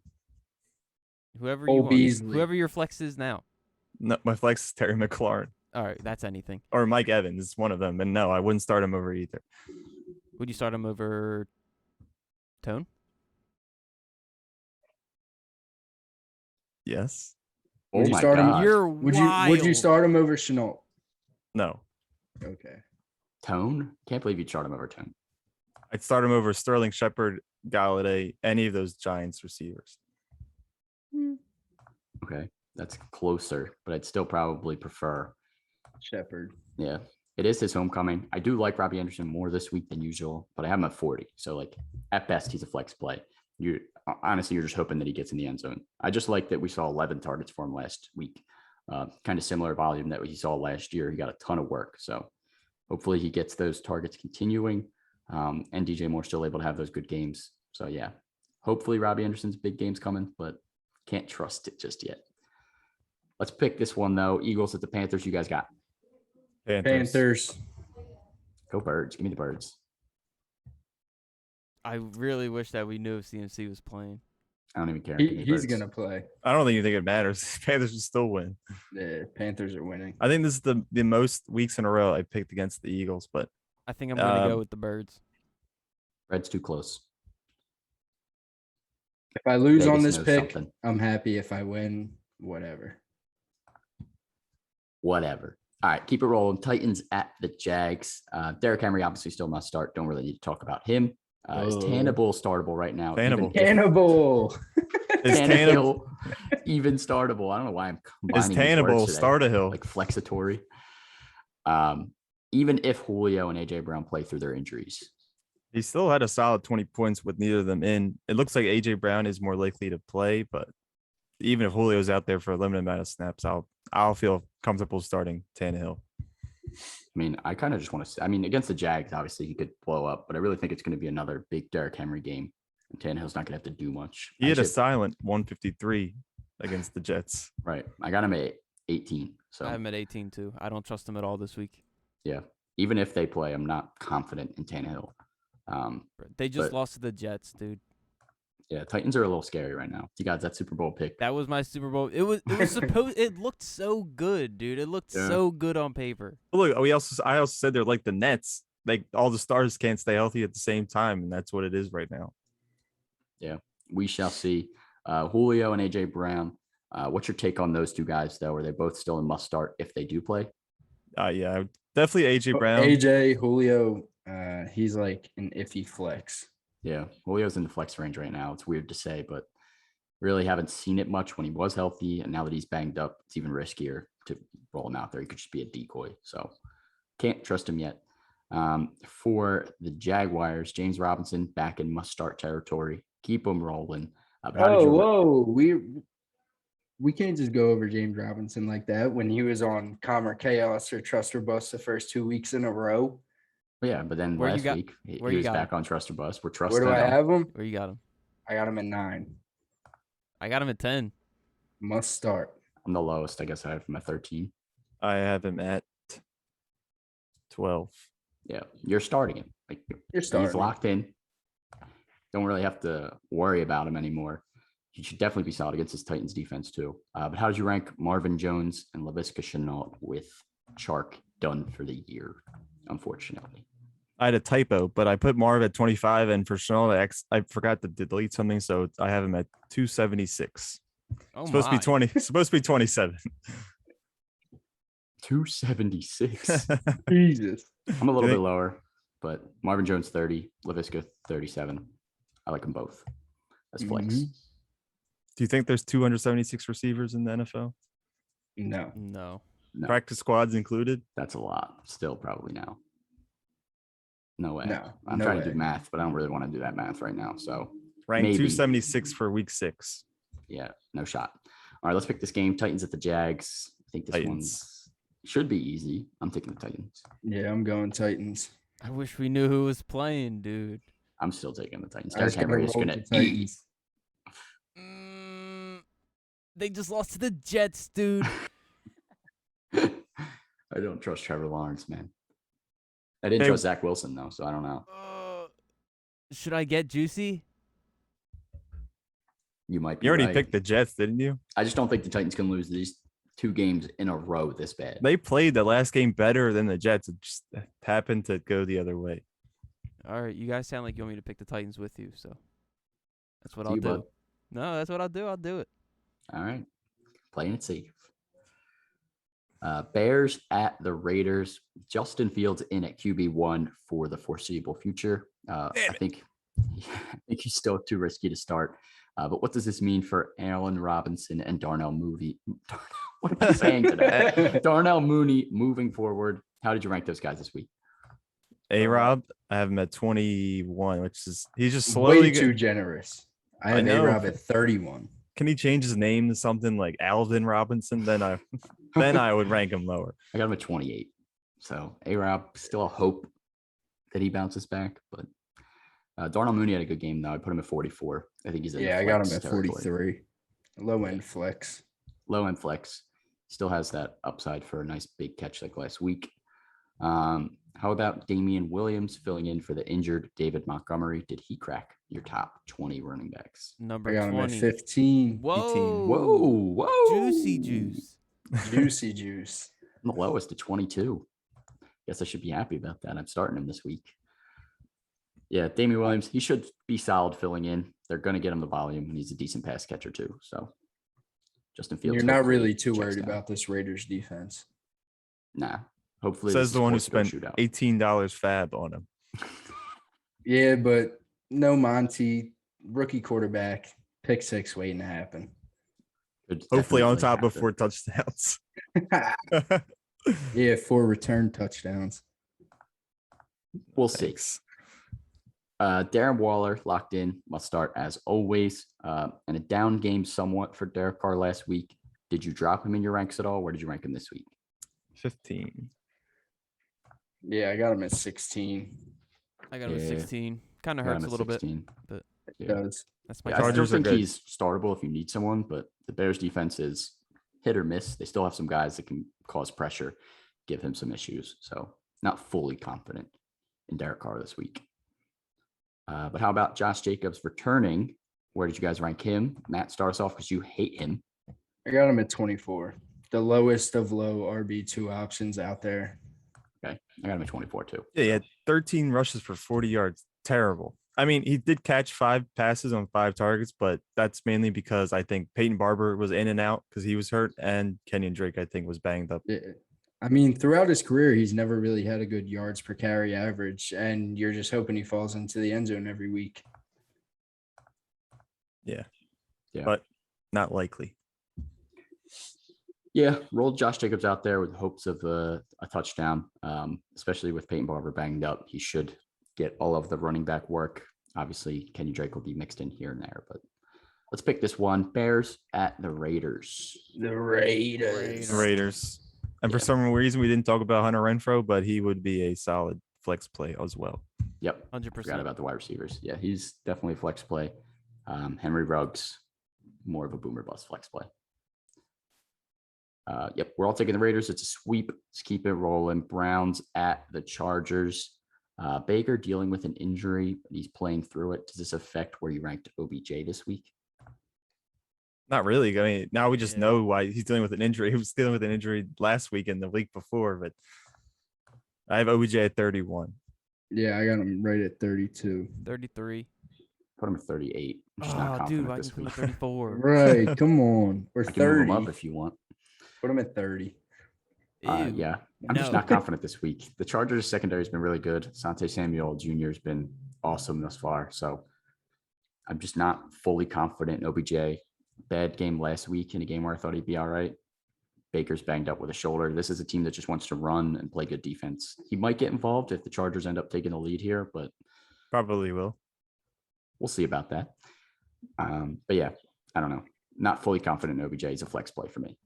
Whoever Cole you want. Beasley. Whoever your flex is now. No, my flex is Terry McLaurin All right, that's anything. or Mike Evans. It's one of them. And no, I wouldn't start him over either. Would you start him over Tone? Yes. Oh Would you my start him- God. You're Would wild. you start him over Chenault? No. Okay. Tone? Can't believe you start him over Tone. I'd start him over Sterling Shepard, Galladay, any of those Giants receivers. Okay. That's closer, but I'd still probably prefer. Shepard. Yeah. It is his homecoming. I do like Robbie Anderson more this week than usual, but I have him at 40. So, like, at best, he's a flex play. You're just hoping that he gets in the end zone. I just like that we saw 11 targets for him last week. Kind of similar volume that we saw last year. He got a ton of work. So hopefully he gets those targets continuing. And DJ Moore still able to have those good games. So yeah, hopefully Robbie Anderson's big game's coming, but can't trust it just yet. Let's pick this one though. Eagles at the Panthers. You guys got? Panthers. Go Birds. Give me the Birds. I really wish that we knew if CMC was playing. I don't even care. Give me the He's Birds. gonna play. I don't think it matters. Panthers will still win. The Panthers are winning. I think this is the most weeks in a row I picked against the Eagles, but I think I'm going to go Um, with the Birds. Red's too close. If I lose on Vegas this knows pick, something. I'm happy. If I win, whatever. Whatever. All right, keep it rolling. Titans at the Jags. Derrick Henry obviously still must start. Don't really need to talk about him. Is Oh. Tannable startable right now? Tannable. Cannibal. is Tannable, even startable? I don't know why I'm combining is these Tannable words today. start a hill? Like flexatory. Even if Julio and AJ Brown play through their injuries, He still had a solid 20 points with neither of them in. It looks like AJ Brown is more likely to play, but even if Julio's out there for a limited amount of snaps, I'll feel comfortable starting Tannehill. I mean, I kind of just want to. I mean, against the Jags, obviously he could blow up, but I really think it's going to be another big Derrick Henry game. And Tannehill's not going to have to do much. He had a silent 153 against the Jets. Right. I got him at 18. So I have him at 18 too. I don't trust him at all this week. Yeah. Even if they play, I'm not confident in Tannehill. They just lost to the Jets, dude. Yeah, Titans are a little scary right now. You got that Super Bowl pick. That was my Super Bowl. It was supposed. It looked so good, dude. It looked so good on paper. Look, I also said they're like the Nets. Like all the stars can't stay healthy at the same time, and that's what it is right now. Yeah, we shall see. Julio and AJ Brown. What's your take on those two guys, though? Are they both still in must start if they do play? Yeah, definitely AJ Brown. AJ, Julio, he's like an iffy flex. Yeah, Julio's in the flex range right now. It's weird to say, but really haven't seen it much when he was healthy. And now that he's banged up, it's even riskier to roll him out there. He could just be a decoy. So can't trust him yet. For the Jaguars, James Robinson back in must-start territory. Keep him rolling. We can't just go over James Robinson like that when he was on Calm or Chaos or Trust or Bust the first 2 weeks in a row. Yeah, but then last week he was back on Trust or Bust. We're trusting. Where do I have him? Where you got him? I got him at 9. I got him at 10. Must start. I'm the lowest. I guess I have him at 13. I have him at 12. Yeah, you're starting him. You're starting. He's locked in. Don't really have to worry about him anymore. He should definitely be solid against his Titans defense too. But how did you rank Marvin Jones and Laviska Shenault with Chark done for the year? Unfortunately, I had a typo, but I put Marv at 25, and for Shenault, I forgot to delete something, so I have him at 276. Supposed to be 20. Supposed to be 27. 276. Jesus. I'm a little bit lower, but Marvin Jones 30, Laviska 37. I like them both as flex. Mm-hmm. Do you think there's 276 receivers in the NFL? No. Practice squads included? That's a lot. Still probably now. No way. No, I'm trying to do math, but I don't really want to do that math right now. So rank 276 for week 6. Yeah, no shot. All right, let's pick this game. Titans at the Jags. I think this one should be easy. I'm taking the Titans. Yeah, I'm going Titans. I wish we knew who was playing, dude. I'm still taking the Titans. Derrick Henry is going to eat. They just lost to the Jets, dude. I don't trust Trevor Lawrence, man. I didn't trust Zach Wilson, though, so I don't know. Should I get juicy? You might be. You already right. picked the Jets, didn't you? I just don't think the Titans can lose these 2 games in a row this bad. They played the last game better than the Jets. It just happened to go the other way. All right, you guys sound like you want me to pick the Titans with you, so that's what I'll do. No, that's what I'll do. I'll do it. All right. Playing it safe. Bears at the Raiders. Justin Fields in at QB1 for the foreseeable future. I think he's still too risky to start. But what does this mean for Allen Robinson and Darnell Mooney? What am I saying today? Darnell Mooney moving forward. How did you rank those guys this week? A-Rob, I have him at 21, which is he's just slowly way too generous. I have A-Rob at 31. Can he change his name to something like Alvin Robinson? Then I would rank him lower. I got him at 28. So A-Rob, still a hope that he bounces back. But Darnell Mooney had a good game, though. I put him at 44. I think he's in I got him at 43. Low-end flex. Low-end flex. Still has that upside for a nice big catch like last week. How about Damien Williams filling in for the injured David Montgomery? Did he crack your top 20 running backs? Number I got 20. him at 15. Whoa. Juicy juice. Juicy juice. I'm the lowest at 22. Guess I should be happy about that. I'm starting him this week. Yeah, Damien Williams, he should be solid filling in. They're going to get him the volume, and he's a decent pass catcher too. So Justin Fields. You're not really too worried about this Raiders defense. Nah. Hopefully, says the one who spent $18 fab on him. Yeah, but no Monty, rookie quarterback, pick 6 waiting to happen. Hopefully on top of 4 touchdowns. Yeah, 4 return touchdowns. We'll see. Darren Waller locked in, must start as always. And a down game somewhat for Derek Carr last week. Did you drop him in your ranks at all? Where did you rank him this week? 15. Yeah, I got him at 16. I got him at 16. Kind of Got him hurts at a little 16. bit, but It does. that's my Yeah, I still Chargers are think good. he's startable if you need someone, but the Bears defense is hit or miss. They still have some guys that can cause pressure, give him some issues. So not fully confident in Derek Carr this week. But how about Josh Jacobs returning? Where did you guys rank him? Matt, start us off because you hate him. I got him at 24. The lowest of low RB2 options out there. Okay. I got him at 24 too. Yeah, he had 13 rushes for 40 yards. Terrible. I mean, he did catch 5 passes on 5 targets, but that's mainly because I think Peyton Barber was in and out because he was hurt, and Kenyon Drake, I think, was banged up. Yeah. I mean, throughout his career, he's never really had a good yards per carry average, and you're just hoping he falls into the end zone every week. Yeah. But not likely. Yeah, rolled Josh Jacobs out there with hopes of a touchdown, especially with Peyton Barber banged up. He should get all of the running back work. Obviously, Kenny Drake will be mixed in here and there, but let's pick this one. Bears at the Raiders. The Raiders. Raiders. And for Yeah. some reason, we didn't talk about Hunter Renfro, but he would be a solid flex play as well. Yep. 100%. Forgot about the wide receivers. Yeah, he's definitely a flex play. Henry Ruggs, more of a boomer bust flex play. Yep, we're all taking the Raiders. It's a sweep. Let's keep it rolling. Browns at the Chargers. Baker dealing with an injury, but he's playing through it. Does this affect where you ranked OBJ this week? Not really. I mean, now we just Yeah. know why he's dealing with an injury. He was dealing with an injury last week and the week before, but I have OBJ at 31. Yeah, I got him right at 32. 33. Put him at 38. I'm just not Oh, confident dude, I this can put him week. at 34. Right, come on. We're I can move him 30. up if you want. Put him at 30. Ew. Yeah, I'm just No. not confident this week. The Chargers secondary has been really good. Asante Samuel Jr. has been awesome thus far. So I'm just not fully confident in OBJ. Bad game last week in a game where I thought he'd be all right. Baker's banged up with a shoulder. This is a team that just wants to run and play good defense. He might get involved if the Chargers end up taking the lead here, but Probably will. we'll see about that. But yeah, I don't know. Not fully confident in OBJ. He's a flex play for me.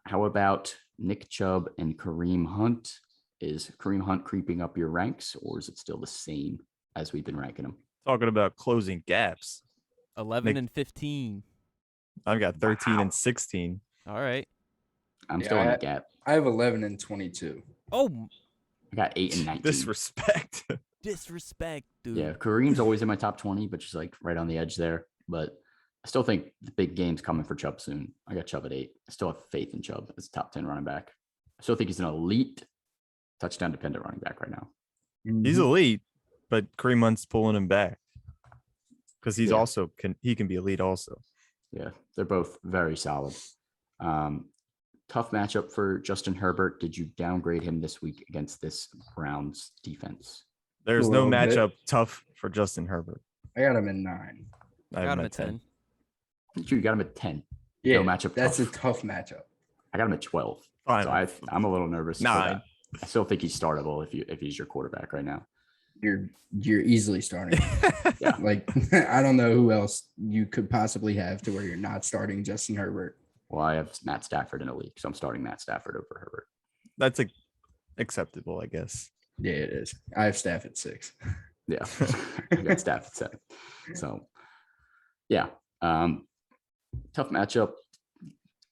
How about Nick Chubb and Kareem Hunt? Is Kareem Hunt creeping up your ranks, or is it still the same as we've been ranking him? Talking about closing gaps. 11 Nick- and 15. I've got 13 Wow. and 16. All right. I'm Yeah, still in the gap. I have 11 and 22. Oh, I got 8 and 19. Disrespect. disrespect, dude. Yeah, Kareem's always in my top 20, but she's like right on the edge there. But I still think the big game's coming for Chubb soon. I got Chubb at 8. I still have faith in Chubb as a top 10 running back. I still think he's an elite touchdown dependent running back right now. He's elite, but Kareem Hunt's pulling him back because he's Yeah. also can be elite also. Yeah, they're both very solid. Tough matchup for Justin Herbert. Did you downgrade him this week against this Browns defense? There's A no little bit. matchup tough for Justin Herbert. I got him at 9. I I have got him him at at 10. You got him at 10. Yeah, matchup That's tough. a tough matchup. I got him at 12. Fine. So I'm a little nervous. for 9. that. I still think he's startable if he's your quarterback right now. You're easily starting. Yeah. Like, I don't know who else you could possibly have to where you're not starting Justin Herbert. Well, I have Matt Stafford in a league, so I'm starting Matt Stafford over Herbert. That's acceptable, I guess. Yeah, it is. I have Staff at 6. Yeah, I got Stafford at 7. So, yeah, tough matchup.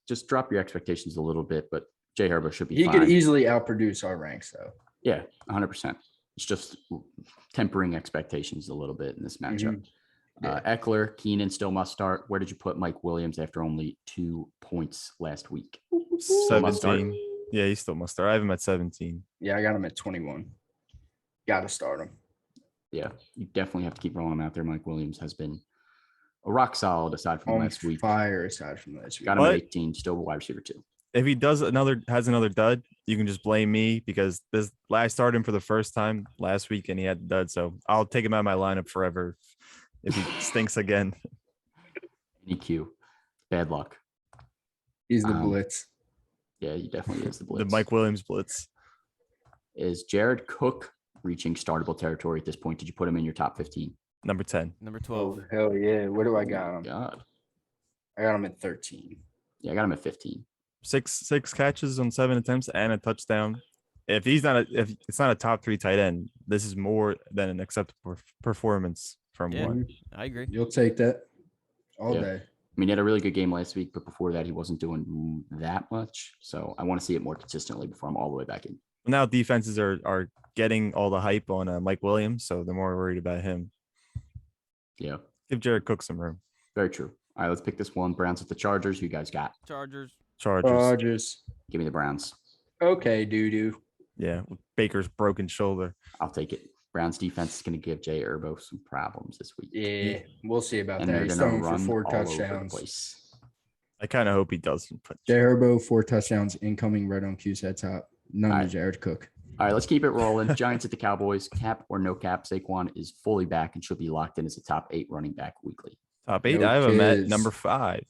Just drop your expectations a little bit, but Jay Herbert should be He fine. could easily outproduce our ranks, though. Yeah, 100%. It's just tempering expectations a little bit in this matchup. Eckler, Keenan still must start. Where did you put Mike Williams after only 2 points last week? Still must start. 17. Yeah, he still must start. I have him at 17. Yeah, I got him at 21. Got to start him. Yeah, you definitely have to keep rolling him out there. Mike Williams has been a rock solid aside from On last week. fire aside from last week. Got him at What? 18, still a wide receiver 2. If he has another dud, you can just blame me because I started him for the first time last week and he had the dud. So I'll take him out of my lineup forever if he stinks again. EQ, bad luck. He's the Um, blitz. Yeah, he definitely is the The blitz. Mike Williams blitz. Is Jared Cook reaching startable territory at this point. Did you put him in your top 15? Number 10. Number 12. Oh, hell yeah. What do I got him? God. I got him at 13. Yeah, I got him at 15. Six catches on 7 attempts and a touchdown. If it's not a top 3 tight end, this is more than an acceptable performance from Yeah. one. I agree. You'll take that all Yeah. day. I mean, he had a really good game last week, but before that, he wasn't doing that much. So I want to see it more consistently before I'm all the way back in. Now defenses are getting all the hype on Mike Williams, so they're more worried about him. Yeah, Give Jared Cook some room. very true. All right, let's pick this one. Browns at the Chargers. Who you guys got? Chargers. Chargers. Give me the Browns. Okay, doo-doo. Yeah, with Baker's broken shoulder. I'll take it. Browns defense is going to give Jay Urbo some problems this week. Yeah, we'll see about And that. they're He's going to throwing for run 4 all over the touchdowns. place. I kind of hope he doesn't. But Jay Herbo, 4 touchdowns incoming, right on Q's head top. None All to right. Jared Cook. All right, let's keep it rolling. Giants at the Cowboys. Cap or no cap, Saquon is fully back and should be locked in as a top 8 running back weekly. top 8, No I have him at kids. number 5.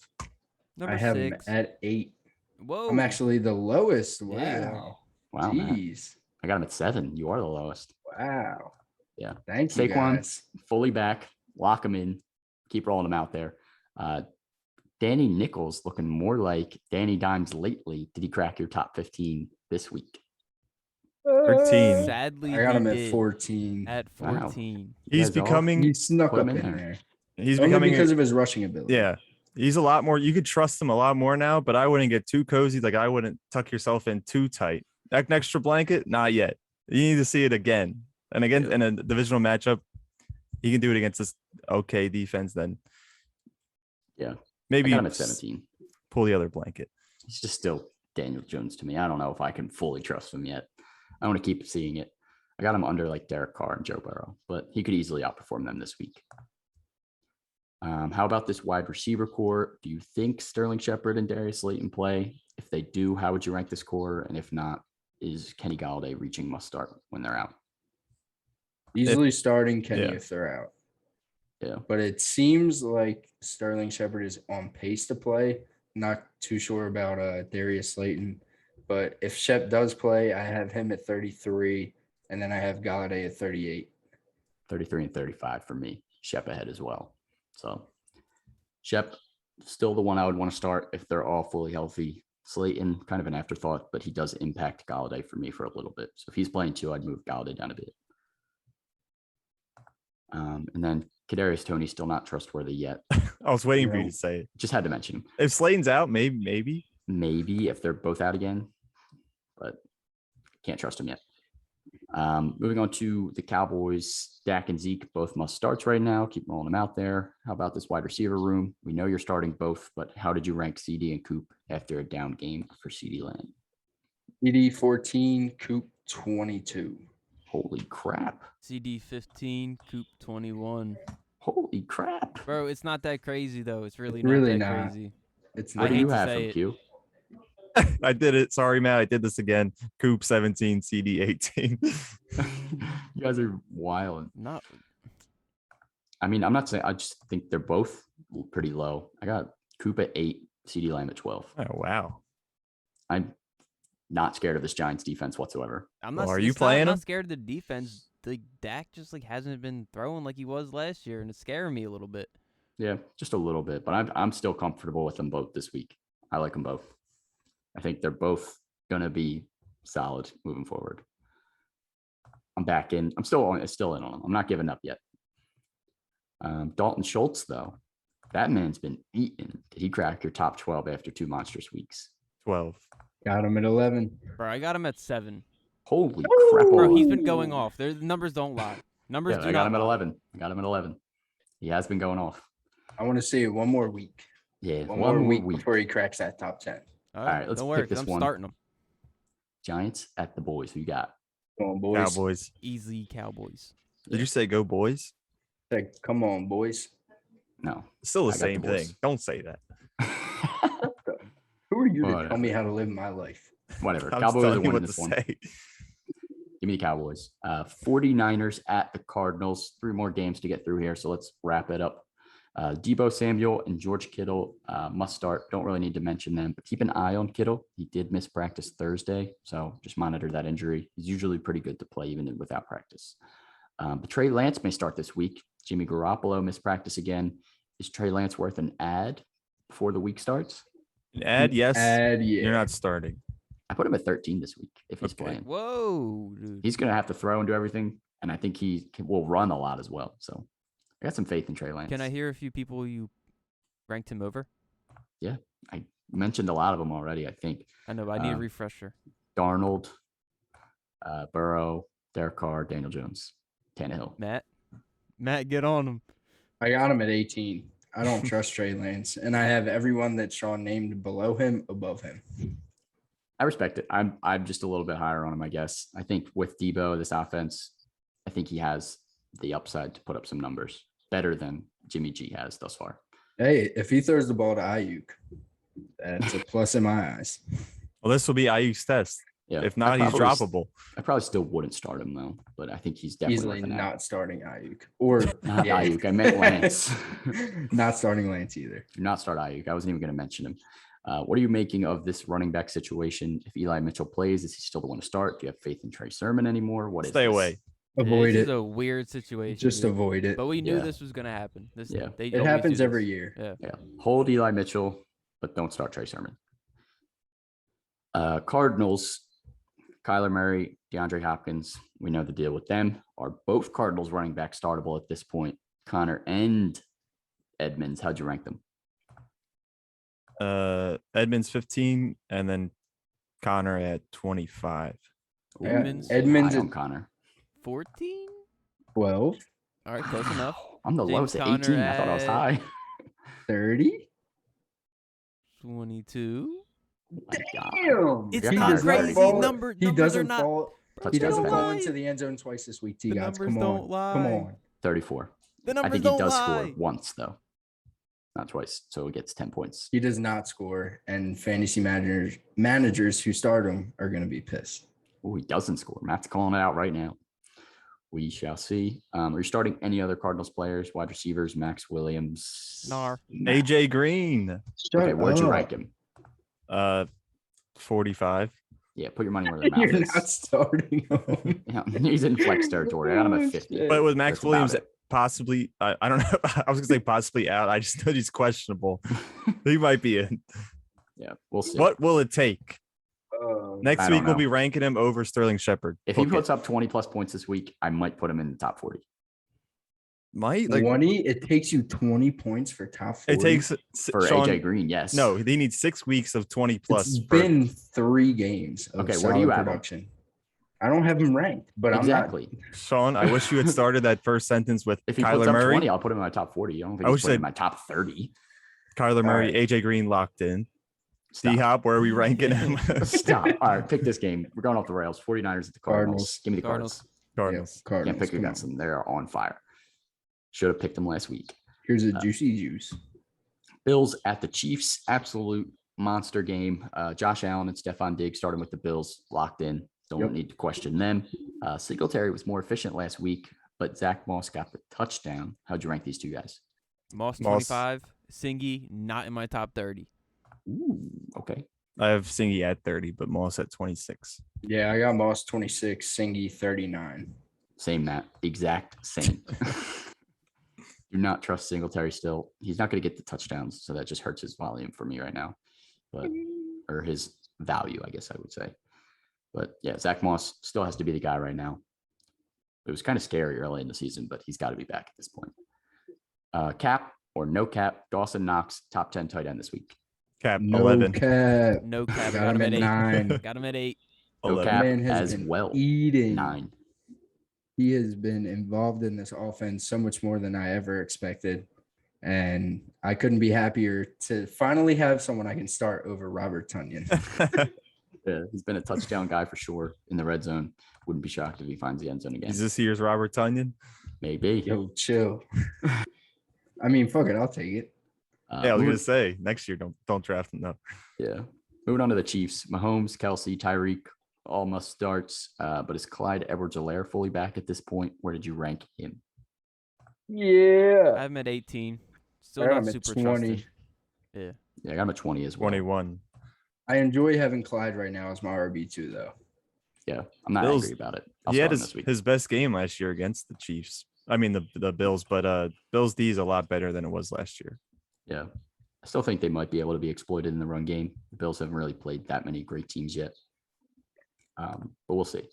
Number I have 6. him at 8. Whoa. I'm actually the lowest. Wow. Yeah. Wow, man. Jeez. I got him at 7. You are the lowest. Wow. Yeah. Thank you, Saquon. guys. Fully back. Lock him in. Keep rolling him out there. Danny Nichols looking more like Danny Dimes lately. Did he crack your top 15 this week? 13. Sadly, I got he him at did. 14. At Wow. 14. He's guys all- becoming. He snuck Put up him in in there. He's Only becoming because of his rushing ability. Yeah, he's a lot more. You could trust him a lot more now, but I wouldn't get too cozy. Like I wouldn't tuck yourself in too tight. That extra blanket, not yet. You need to see it again and again Yeah. in a divisional matchup. He can do it against this okay defense. Then, Yeah. maybe I got him at 17. pull the other blanket. He's just still Daniel Jones to me. I don't know if I can fully trust him yet. I want to keep seeing it. I got him under like Derek Carr and Joe Burrow, but he could easily outperform them this week. How about this wide receiver core? Do you think Sterling Shepard and Darius Slayton play? If they do, how would you rank this core? And if not, is Kenny Galladay reaching must start when they're out? Easily starting Kenny Yeah. if they're out. Yeah. But it seems like Sterling Shepard is on pace to play. Not too sure about Darius Slayton. But if Shep does play, I have him at 33, and then I have Galladay at 38. 33 and 35 for me. Shep ahead as well. So Shep still the one I would want to start if they're all fully healthy. Slayton, kind of an afterthought, but he does impact Galladay for me for a little bit. So if he's playing 2, I'd move Galladay down a bit. And then Kadarius Toney still not trustworthy yet. I was waiting for you No. to say it. Just had to mention him. If Slayton's out, maybe. Maybe if they're both out again, but can't trust him yet. Moving on to the Cowboys, Dak and Zeke both must starts right now. Keep rolling them out there. How about this wide receiver room? We know you're starting both, but how did you rank CD and Coop after a down game for CD Land? ED 14, Coop 22. Holy crap. CD 15, Coop 21. Holy crap. Bro, it's not that crazy though. It's really Really not that not. crazy. It's What not. do hate you to have say from it. Q? I did it. Sorry, Matt. I did this again. Coop 17, CD 18. You guys are wild. Not I mean, I'm not saying, I just think they're both pretty low. I got Coop at 8, CD Lamb at 12. Oh wow. I'm not scared of this Giants defense whatsoever. I'm not Well, are it's you not- playing I'm him? not scared of the defense. Like Dak just like hasn't been throwing like he was last year, and it's scaring me a little bit. Yeah, just a little bit, but I'm still comfortable with them both this week. I like them both. I think they're both going to be solid moving forward. I'm back in. I'm still in on them. I'm not giving up yet. Dalton Schultz, though, that man's been eaten. Did he crack your top 12 after 2 monstrous weeks? 12. Got him at 11. Bro, I got him at 7. Holy crap. Bro, he's been going off. The numbers don't lie. Numbers Yeah, do I got not him at lie. 11. I got him at 11. He has been going off. I want to see it one more week. Yeah, One more week before he cracks that top 10. All right, let's don't worry, pick this 'cause I'm one. starting them. Giants at the boys. Who you got? Come on, boys. Cowboys. Easy Cowboys. Did you say go boys? Like, come on, boys. No. It's still the I got the same boys. thing. Don't say that. Who are you to Whatever. tell me how to live my life? Whatever. I'm just Cowboys are telling you winning what this to one. say. Give me the Cowboys. 49ers at the Cardinals. 3 more games to get through here, so let's wrap it up. Debo Samuel and George Kittle must start. Don't really need to mention them, but keep an eye on Kittle. He did miss practice Thursday, so just monitor that injury. He's usually pretty good to play even without practice. But Trey Lance may start this week. Jimmy Garoppolo missed practice again. Is Trey Lance worth an ad before the week starts? An ad, yes. Yeah. You're not starting. I put him at 13 this week if he's playing. Whoa, dude. He's going to have to throw and do everything, and I think he will run a lot as well. So I got some faith in Trey Lance. Can I hear a few people you ranked him over? Yeah, I mentioned a lot of them already, I think. I know, but I need a refresher. Darnold, Burrow, Derek Carr, Daniel Jones, Tannehill. Matt, get on him. I got him at 18. I don't trust Trey Lance, and I have everyone that Sean named below him above him. I respect it. I'm just a little bit higher on him, I guess. I think with Debo, this offense, I think he has the upside to put up some numbers better than Jimmy G has thus far. Hey, if he throws the ball to Ayuk, that's a plus in my eyes. Well, this will be Ayuk's test. Yeah. If not, he's droppable. I probably still wouldn't start him though, but I think he's definitely Easily not starting Ayuk or not Ayuk. I meant Lance. Not starting Lance either. Do not start Ayuk. I wasn't even going to mention him. What are you making of this running back situation? If Eli Mitchell plays, is he still the one to start? Do you have faith in Trey Sermon anymore? What is Stay this? away. Avoid This it. is a weird situation. Just dude. avoid it. But we knew Yeah. this was gonna happen. Yeah. They It always happens do every this. year. Yeah. Yeah. Hold Eli Mitchell, but don't start Trey Sermon. Cardinals, Kyler Murray, DeAndre Hopkins. We know the deal with them. Are both Cardinals running back startable at this point? Connor and Edmonds, how'd you rank them? Edmonds 15, and then Connor at 25. Edmonds? Edmonds High at on Connor. 14? 12, All right, close enough. I'm the James lowest at Conner 18. I thought I was at- high. 30. 22. Oh my God. Damn. It's Yeah, not Connor's crazy. fall- Numbers He are doesn't not. fall. He Touchdowns doesn't are fall bad. into the end zone twice this week. T The guys, numbers come don't on, lie. come on. 34. The I numbers think he don't does lie. score once, though. Not twice. So he gets 10 points. He does not score, and fantasy managers who start him are going to be pissed. Oh, he doesn't score. Matt's calling it out right now. We shall see. Are you starting any other Cardinals players, wide receivers, Max Williams? Nar. AJ Green, Okay, where'd you rank him? 45. Yeah, put your money where the mouth You're is. not starting him. Yeah, he's in flex territory. I got him at 50. But with Max That's about Williams it. possibly, I don't know. I was gonna say possibly out. I just know he's questionable. He might be in. Yeah, we'll see. What will it take? Next I week don't we'll know. be ranking him over Sterling Shepard. If he Book it. puts up 20 plus points this week, I might put him in the top 40. Might like 20. It takes you 20 points for top 40. it takes For Sean, AJ Green, yes. No, they need 6 weeks of 20 plus. It's for- been 3 games. Of Okay, where do you solid have him? production? I don't have him ranked, but Exactly. Sean, I wish you had started that first sentence with If he puts Kyler up Murray. 20, I'll put him in my top 40. I don't think I he's wish putting I'd- in my top 30. Kyler Murray, right. AJ Green locked in. Stop. D Hop, where are we ranking him? Stop. All right, pick this game. We're going off the rails. 49ers at the Cardinals. Cardinals. Give me the Cardinals. Cardinals. Cardinals. Cardinals. Can't pick come against on. them. They're on fire. Should have picked them last week. Here's a juicy juice. Bills at the Chiefs. Absolute monster game. Josh Allen and Stephon Diggs starting with the Bills locked in. Don't Yep. need to question them. Singletary was more efficient last week, but Zack Moss got the touchdown. How'd you rank these two guys? Moss Moss. 25. Singy not in my top 30. Ooh, okay. I have Singy at 30, but Moss at 26. Yeah, I got Moss 26, Singy 39. Same, Matt. Exact same. Do not trust Singletary still. He's not going to get the touchdowns, so that just hurts his volume for me right now. But or his value, I guess I would say. But yeah, Zack Moss still has to be the guy right now. It was kind of scary early in the season, but he's got to be back at this point. Cap or no cap, Dawson Knox, top 10 tight end this week. Cap No 11. cap. No cap. Got him at 8. 9. Got him at 8. No 11. cap Man has as been well. eating. 9. He has been involved in this offense so much more than I ever expected. And I couldn't be happier to finally have someone I can start over Robert Tonyan. Yeah, he's been a touchdown guy for sure in the red zone. Wouldn't be shocked if he finds the end zone again. Is this year's Robert Tonyan? Maybe. Yo, chill. I mean, fuck it. I'll take it. Yeah, I was moving- gonna say next year don't draft him. No. Yeah. Moving on to the Chiefs. Mahomes, Kelsey, Tyreek, all must starts. But is Clyde Edwards-Helaire fully back at this point? Where did you rank him? Yeah. I have him at 18. Still I got not him at super 20. trusted. Yeah. Yeah, I got him at 20 as well. 21. I enjoy having Clyde right now as my RB2 though. Yeah, I'm not Bills- angry about it. I'll He had start him this week. his best game last year against the Chiefs. I mean the Bills, but Bills D is a lot better than it was last year. Yeah. I still think they might be able to be exploited in the run game. The Bills haven't really played that many great teams yet. But we'll see.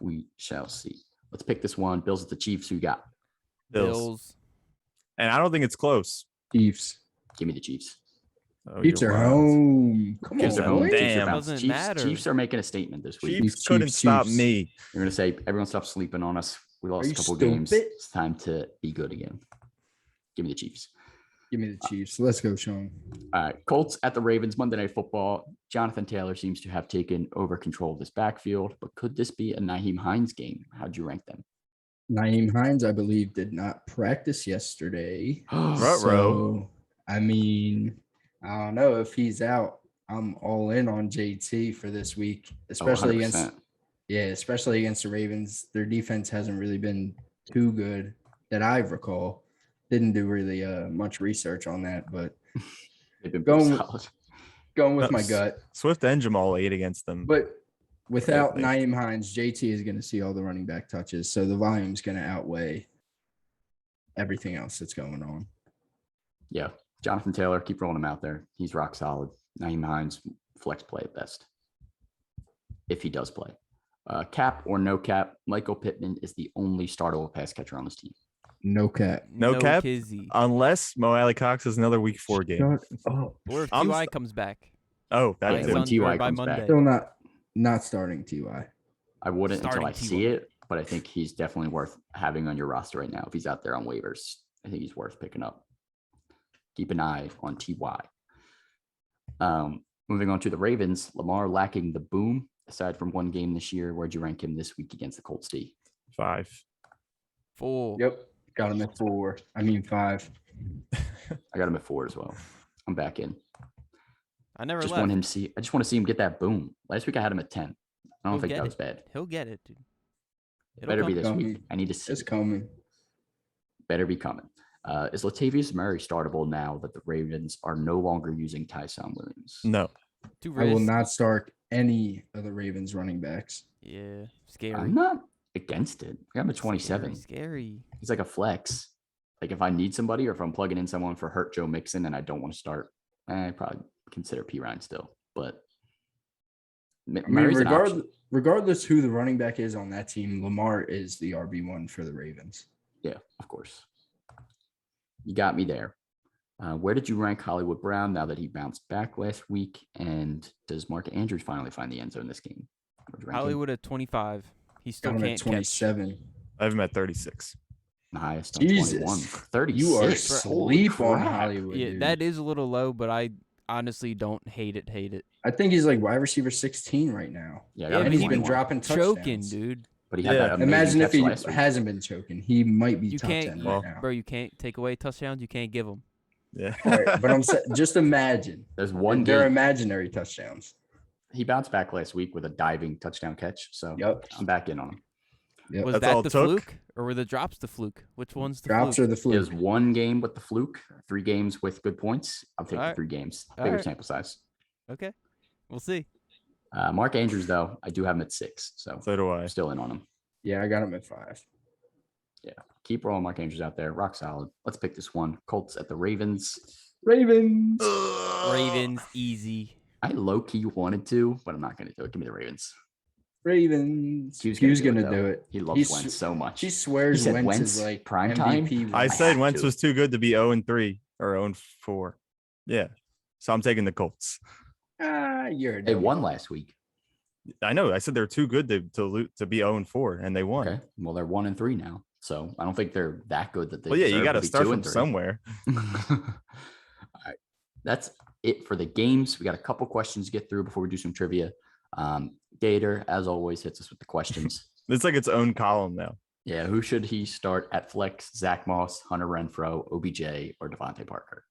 We shall see. Let's pick this one. Bills at the Chiefs. Who you got? Bills. And I don't think it's close. Chiefs. Give me the Chiefs. Oh, Chiefs you're are wild. home. Come Chiefs on, are home. boy. Chiefs are Damn. bouncing. Doesn't matter. Chiefs are making a statement this week. Chiefs Chiefs, couldn't stop Chiefs. me. You're going to say, everyone stop sleeping on us. We lost Are a you couple games. stupid? It's time to be good again. Give me the Chiefs. Give me the Chiefs. Let's go, Sean. All right. Colts at the Ravens, Monday Night Football. Jonathan Taylor seems to have taken over control of this backfield, but could this be a Nyheim Hines game? How'd you rank them? Nyheim Hines, I believe, did not practice yesterday. Ruh-roh. So, I mean, I don't know if he's out. I'm all in on JT for this week, especially against 100%. especially against the Ravens. Their defense hasn't really been too good that I recall. Didn't do really much research on that, but They've been pretty Going- solid. going with my That's- gut. Swift and Jamal ate against them. But without Definitely. Nyheim Hines, JT is going to see all the running back touches, so the volume's going to outweigh everything else that's going on. Yeah. Jonathan Taylor, keep rolling him out there. He's rock solid. Nyheim Hines, flex play at best. If he does play. Cap or no cap, Michael Pittman is the only startable pass catcher on this team. No cap. No cap? Kizzy. Unless Mo Alley Cox has another week 4 game. Shut up. Or if I'm Ty st- comes back. Oh, by that Yeah, too. when Sunday or TY by comes back. Monday. Still not starting Ty. I wouldn't until I Starting see T1. it, but I think he's definitely worth having on your roster right now. If he's out there on waivers, I think he's worth picking up. Keep an eye on TY. Moving on to the Ravens, Lamar lacking the boom. Aside from one game this year, where'd you rank him this week against the Colts D? 5. 4. Yep. Got him at 4. I mean 5. I got him at 4 as well. I'm back in. I never Just left. want him to see. I just want to see him get that boom. Last week I had him at 10. I don't He'll think get that was it. bad. He'll get it, dude. It'll Better be come. this week. Coming. I need to see. It's coming. Better be coming. Is Latavius Murray startable now that the Ravens are no longer using Tyson Williams? No. Too I will risky. not start any of the Ravens running backs. Yeah. Scary. I'm not against it. I got him at Scary, 27. Scary. He's like a flex. Like if I need somebody or if I'm plugging in someone for hurt Joe Mixon and I don't want to start, I'd probably consider P. Ryan still. But I mean, Murray's an option. regardless who the running back is on that team, Lamar is the RB1 for the Ravens. Yeah, of course. You got me there. Where did you rank Hollywood Brown now that he bounced back last week? And does Mark Andrews finally find the end zone this game? Where'd you rank him? Hollywood at 25. He still Got him at can't catch. 27. I have him at 36. The highest on Jesus. 21. 36. You are Holy asleep on crap. Hollywood. Yeah, dude. that is a little low, but I honestly don't hate it. I think he's like wide receiver 16 right now. Yeah, I got Yeah, him but at And he's he been 21. dropping Choking, touchdowns. dude. But he had Yeah. that amazing Imagine if catch he last week. hasn't been choking. He might be You top 10 can't, right now. bro. You can't take away touchdowns. You can't give them. Yeah. All right, but just imagine. There's one They're game. imaginary touchdowns. He bounced back last week with a diving touchdown catch. So Yep. I'm back in on him. Yep. Was That's all that it the took? fluke, or were the drops the fluke? Which one's the Drops fluke? are the It fluke. was one game with the fluke, 3 games with good points. I'll take the Alright. 3 games. All Bigger right. sample size. Okay, we'll see. Mark Andrews, though, I do have him at 6. So So do I. I'm still in on him. Yeah, I got him at 5. Keep rolling Mark Andrews out there. Rock solid. Let's pick this one. Colts at the Ravens. Ravens. Ravens easy. I low-key wanted to, but I'm not going to do it. Give me the Ravens. Ravens. Q's Q's gonna gonna do it. He loves He's- Wentz so much. She swears He said Wentz Wentz is like prime time? MVP. I Wentz. said have Wentz to. was too good to be 0-3 or 0-4. Yeah. So I'm taking the Colts. You're a They dummy. won last week. I know. I said they're too good to be 0-4, and they won. Okay. Well, they're 1-3 now. So I don't think they're that good that they. Well, yeah, you deserve got to be start 2 from and 3. somewhere. All right. That's it for the games. We got a couple questions to get through before we do some trivia. Gator, as always, hits us with the questions. It's like its own column now. Yeah, who should he start at flex? Zack Moss, Hunter Renfrow, OBJ, or Devonte Parker?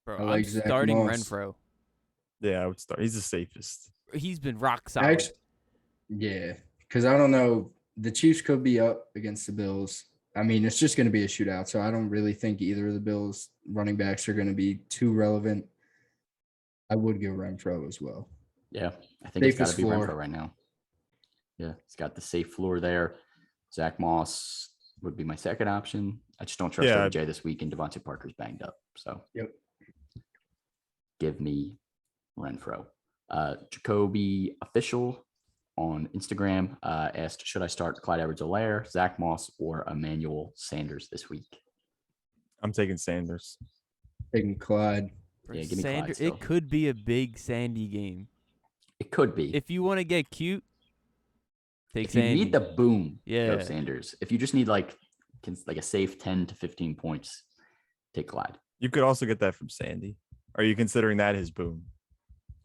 Bro, I I'm like Zack starting Moss. Renfro. Yeah, I would start. He's the safest. He's been rock solid. Yeah, because I don't know. The Chiefs could be up against the Bills. I mean, it's just going to be a shootout. So I don't really think either of the Bills running backs are going to be too relevant. I would go Renfro as well. Yeah, I think it's got to Safest be floor. Renfro right now. Yeah, he's got the safe floor there. Zack Moss would be my second option. I just don't trust OJ this week, and Devonte Parker's banged up. So give me Renfro. Jacoby Official on Instagram asked, should I start Clyde Edwards-Helaire, Zack Moss, or Emmanuel Sanders this week? I'm taking Sanders. Taking Clyde. Yeah, give me Clyde still. It could be a big Sandy game. It could be. If you want to get cute, take if Sandy. you need the boom, yeah, go Sanders. If you just need like a safe 10 to 15 points, take Clyde. You could also get that from Sandy. Are you considering that his boom?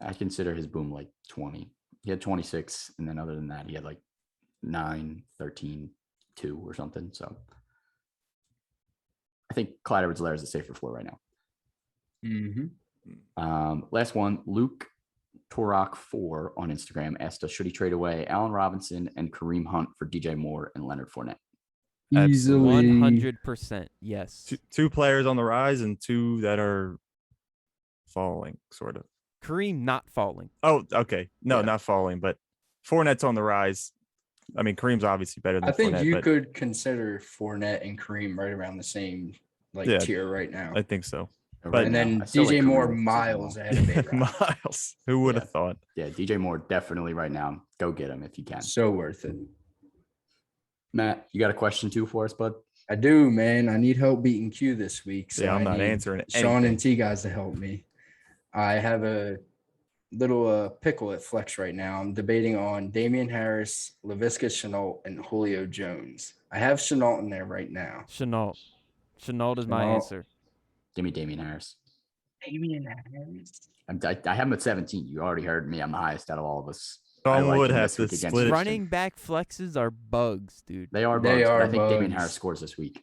I consider his boom like 20. He had 26, and then other than that, he had like 9, 13, 2 or something. So I think Clyde Edwards-Helaire is a safer floor right now. Last one, Luke Torok 4 on Instagram asked us, should he trade away Allen Robinson and Kareem Hunt for DJ Moore and Leonard Fournette? Easily. 100%. Yes. Two players on the rise and two that are falling, sort of. Kareem not falling. Oh, okay. No, not falling, but Fournette's on the rise. I mean, Kareem's obviously better than I think Fournette, you could consider Fournette and Kareem right around the same tier right now. I think so. Right and now, then DJ DJ Moore miles ahead of A-Rod. Miles. Who would have thought? Yeah, DJ Moore definitely right now. Go get him if you can. So worth it. Matt, you got a question too for us, bud? I do, man. I need help beating Q this week. So I'm I not need answering it. Sean and T guys to help me. I have a little pickle at flex right now. I'm debating on Damian Harris, Laviska Shenault, and Julio Jones. I have Shenault in there right now. Shenault is my answer. Give me Damian Harris. Damian Harris. I have him at 17. You already heard me. I'm the highest out of all of us. Sean would have to split. Running back flexes are bugs, dude. They are bugs. I think Damian Harris scores this week.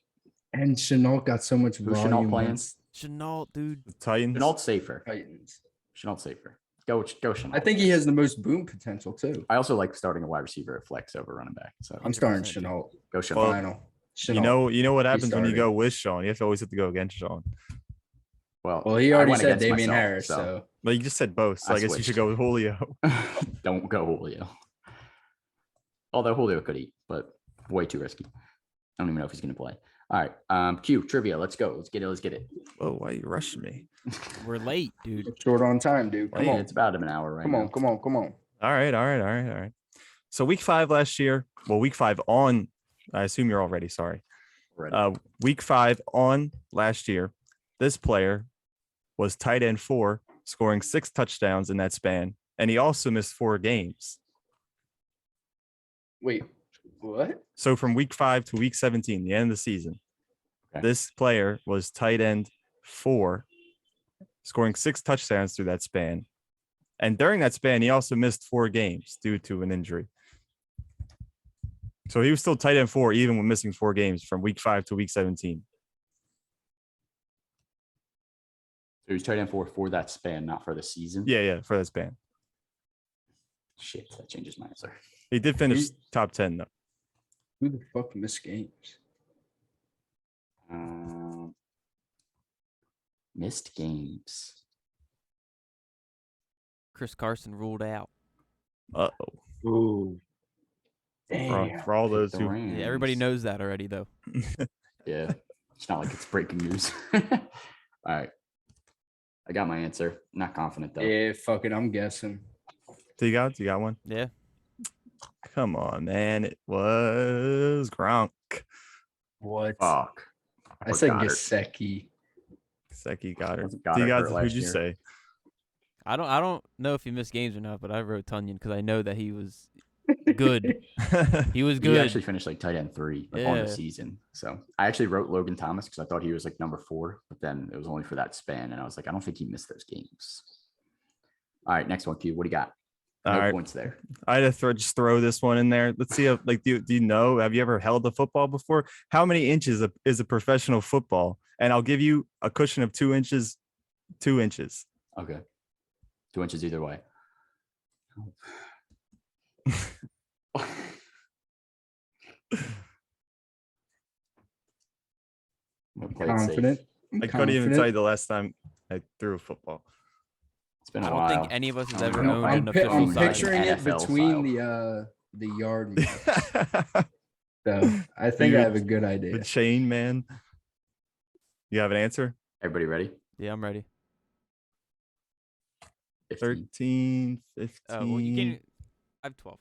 And Shenault got so much volume. Shenault playing? Shenault, dude. The Titans. Shenault's safer. Titans. Shenault's safer. Go Shenault. I think he has the most boom potential too. I also like starting a wide receiver at flex over running back. So I'm starting Shenault. Go Shenault. Final. Shenault. You know what happens when you go with Sean? You have to always have to go against Sean. Well, he already said Damian Harris, so. But you just said both, so I guess you should go with Julio. Don't go Julio. Although Julio could eat, but way too risky. I don't even know if he's going to play. All right, Q trivia. Let's go. Let's get it. Oh, why are you rushing me? We're late, dude. Short on time, dude. Come on. It's about an hour right now. Come on. All right. So week 5 last year. Well, week 5 on. I assume you're all ready. Sorry. Week 5 on last year. This player was tight end 4, scoring 6 touchdowns in that span, and he also missed 4 games. Wait, what? So from week 5 to week 17, the end of the season, this player was tight end 4, scoring 6 touchdowns through that span. And during that span, he also missed 4 games due to an injury. So he was still tight end 4, even when missing 4 games from week 5 to week 17. So he's tight end 4 for that span, not for the season? Yeah, for that span. Shit, that changes my answer. He did finish top 10, though. Who the fuck missed games? Missed games. Chris Carson ruled out. Uh-oh. Ooh. Damn. For all those who... Yeah, everybody knows that already, though. Yeah. It's not like it's breaking news. All right. I got my answer. Not confident, though. Yeah, fuck it. I'm guessing. Do you got one? Yeah. Come on, man. It was Gronk. What? Fuck. I said Giseki. Giseki got her. Goddard Who'd you say? I don't know if he missed games or not, but I wrote Tunyon because I know that he was good. He was good. He actually finished like tight end 3 on the season. So I actually wrote Logan Thomas because I thought he was like number 4, but then it was only for that span. And I was like, I don't think he missed those games. All right, next one, Q. What do you got? No points there. I had to just throw this one in there. Let's see. Do you know? Have you ever held a football before? How many inches is a professional football? And I'll give you a cushion of 2 inches. 2 inches. Okay. 2 inches either way. Play it safe. confident. I couldn't even tell you the last time I threw a football. It's been I a don't while. think any of us has ever No, owned an official I'm size. picturing it NFL between style. the yard marks. So I think I have a good The idea. chain man. You have an answer? Everybody ready? Yeah, I'm ready. 15. 13, 15. Well, you can't. I have 12.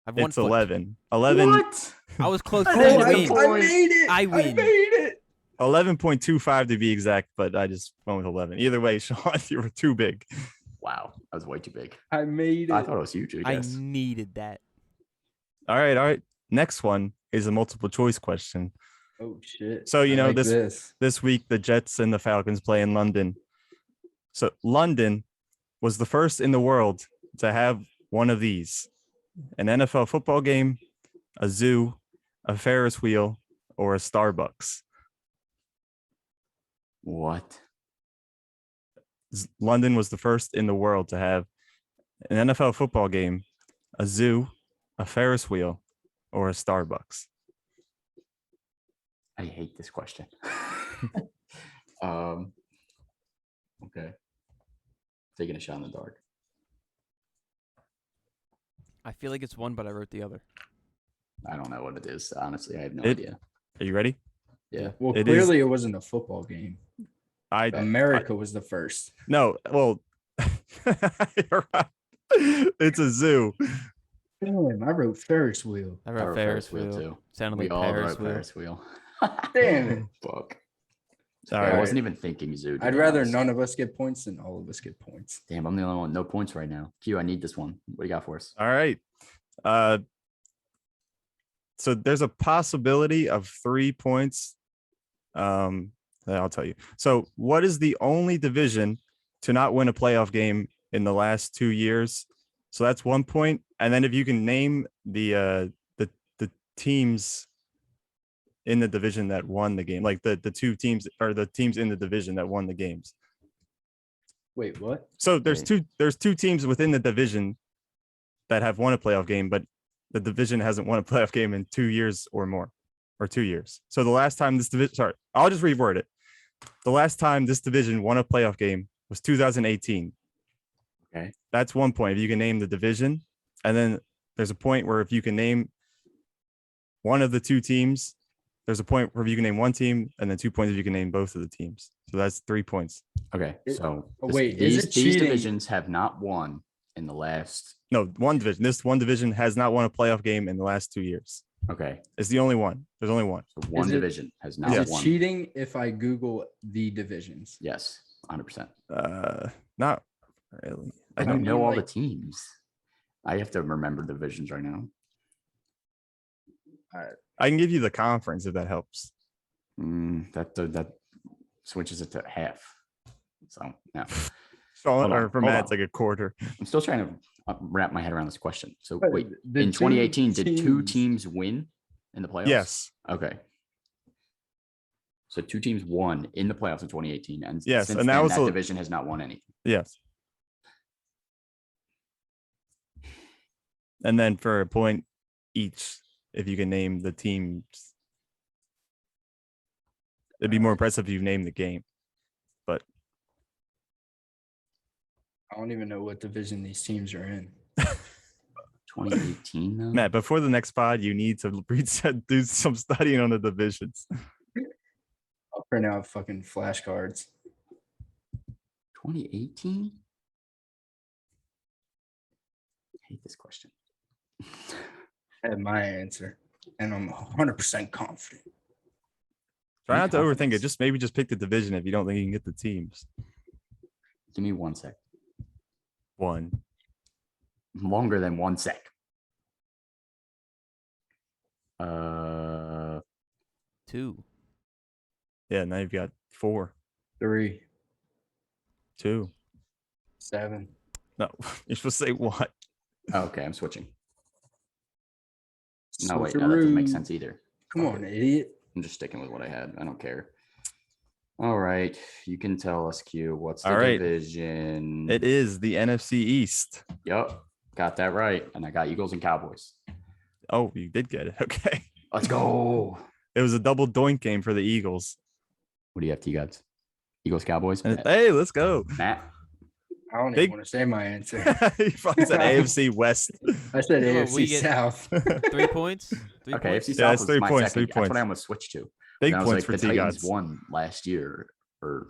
I have one It's foot. 11. 11. What? I was close to Oh, saying I win. made it. I I win. made it. 11.25 to be exact, but I just went with 11. Either way, Sean, you were too big. Wow, that was way too big. I made it. I thought it was huge. I I guess. needed that. All right. Next one is a multiple choice question. Oh shit. So, you I know, like this week, the Jets and the Falcons play in London. So London was the first in the world to have one of these: an NFL football game, a zoo, a Ferris wheel, or a Starbucks. What? London was the first in the world to have an NFL football game, a zoo, a Ferris wheel, or a Starbucks. I hate this question. Okay. Taking a shot in the dark. I feel like it's one, but I wrote the other. I don't know what it is. Honestly, I have no It- idea. Are you ready? Yeah. Well, It clearly it wasn't a football game. America I- was the first. no, well, you're right. It's a zoo. Damn, I wrote Ferris wheel. I I wrote wrote Ferris wheel. too. Sounded We like all Paris wrote wheel. Ferris wheel. Damn it. Fuck. All I right. wasn't even thinking zoo. to I'd be rather honest. none of us get points than all of us get points. Damn, I'm the only one. No points right now. Q, I need this one. What do you got for us? All right. So there's a possibility of 3 points. I'll tell you. So what is the only division to not win a playoff game in the last 2 years? So that's 1 point. And then if you can name the teams in the division that won the game, like the two teams or the teams in the division that won the games. Wait, what? So there's Wait. two teams within the division that have won a playoff game, but the division hasn't won a playoff game in 2 years or more, or 2 years. So the last time this division, sorry, I'll just reword it. The last time this division won a playoff game was 2018. Okay. That's 1 point if you can name the division. And then there's a point where if you can name one of the two teams, there's a point where you can name one team, and then 2 points if you can name both of the teams. So that's 3 points. Okay. It- So wait, is these it cheating? divisions have not won in the last. No, one division. This one division has not won a playoff game in the last 2 years. Okay. It's the only one. There's only one. So one it- division has not Is it won. cheating if I Google the divisions? Yes, 100%. Not really. I I don't mean, know all the like- teams. I have to remember divisions right now. I can give you the conference if that helps. That switches it to half. So yeah, So Hold on, or for hold Matt, it's on. like a quarter. I'm still trying to wrap my head around this question. So But wait, the in two 2018, did two teams- teams win in the playoffs? Yes. Okay. So two teams won in the playoffs in 2018, and Yes, since and that then, was that a- division has not won anything. Yes. And then for a point each, if you can name the teams, it'd be more impressive if you named the game. But I don't even know what division these teams are in. 2018, though. Matt, before the next pod, you need to do some studying on the divisions. I'll print out fucking flashcards. 2018. Hate this question. I have my answer, and I'm 100% confident. Try not to overthink it. Confidence. Just maybe just pick the division if you don't think you can get the teams. Give me 1 sec. One. Longer than 1 sec. 2. Yeah, now you've got 4, 3, 2. 7. No, you're supposed to say what? Okay, I'm switching. No, wait, no, that doesn't make Switcheroo. sense either. Come on, idiot. I'm just sticking with what I had. I don't care. All right, you can tell us, Q. What's the All right. division? It is the NFC East. Yep, got that right, and I got Eagles and Cowboys. Oh, you did get it. Okay. Let's go. It was a double doink game for the Eagles. What do you have, T-Gods? Eagles, Cowboys? Hey, let's go. Matt? I don't Big- even want to say my answer. You probably said AFC West. I said Well, AFC we get- South. 3 points. 3 Okay, points. AFC Yeah, South it's was 3 my points, second. 3 That's what points. I almost switched to. Big And I was points like, for the Titans T-Gods. won last year. Or,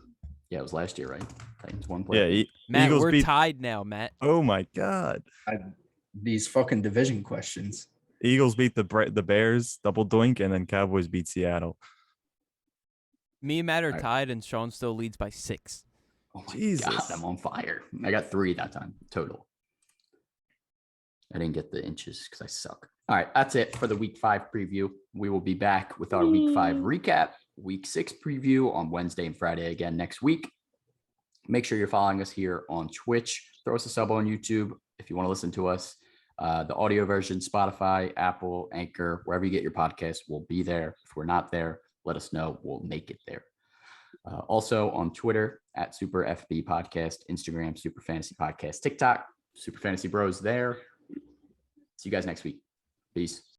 yeah, it was last year, right? Titans won. Yeah, Matt, Eagles we're beat. tied now, Matt. Oh my God. These fucking division questions. Eagles beat the Bears, double doink, and then Cowboys beat Seattle. Me and Matt are Alright. tied, and Sean still leads by 6. Oh my Jesus. God, I'm on fire. I got 3 that time total. I didn't get the inches because I suck. All right, that's it for the week 5 preview. We will be back with our week 5 recap, week 6 preview on Wednesday and Friday again next week. Make sure you're following us here on Twitch. Throw us a sub on YouTube if you want to listen to us. The audio version, Spotify, Apple, Anchor, wherever you get your podcasts, will be there. If we're not there, let us know. We'll make it there. Also on Twitter at Super FB Podcast, Instagram Super Fantasy Podcast, TikTok Super Fantasy Bros there. See you guys next week. Peace.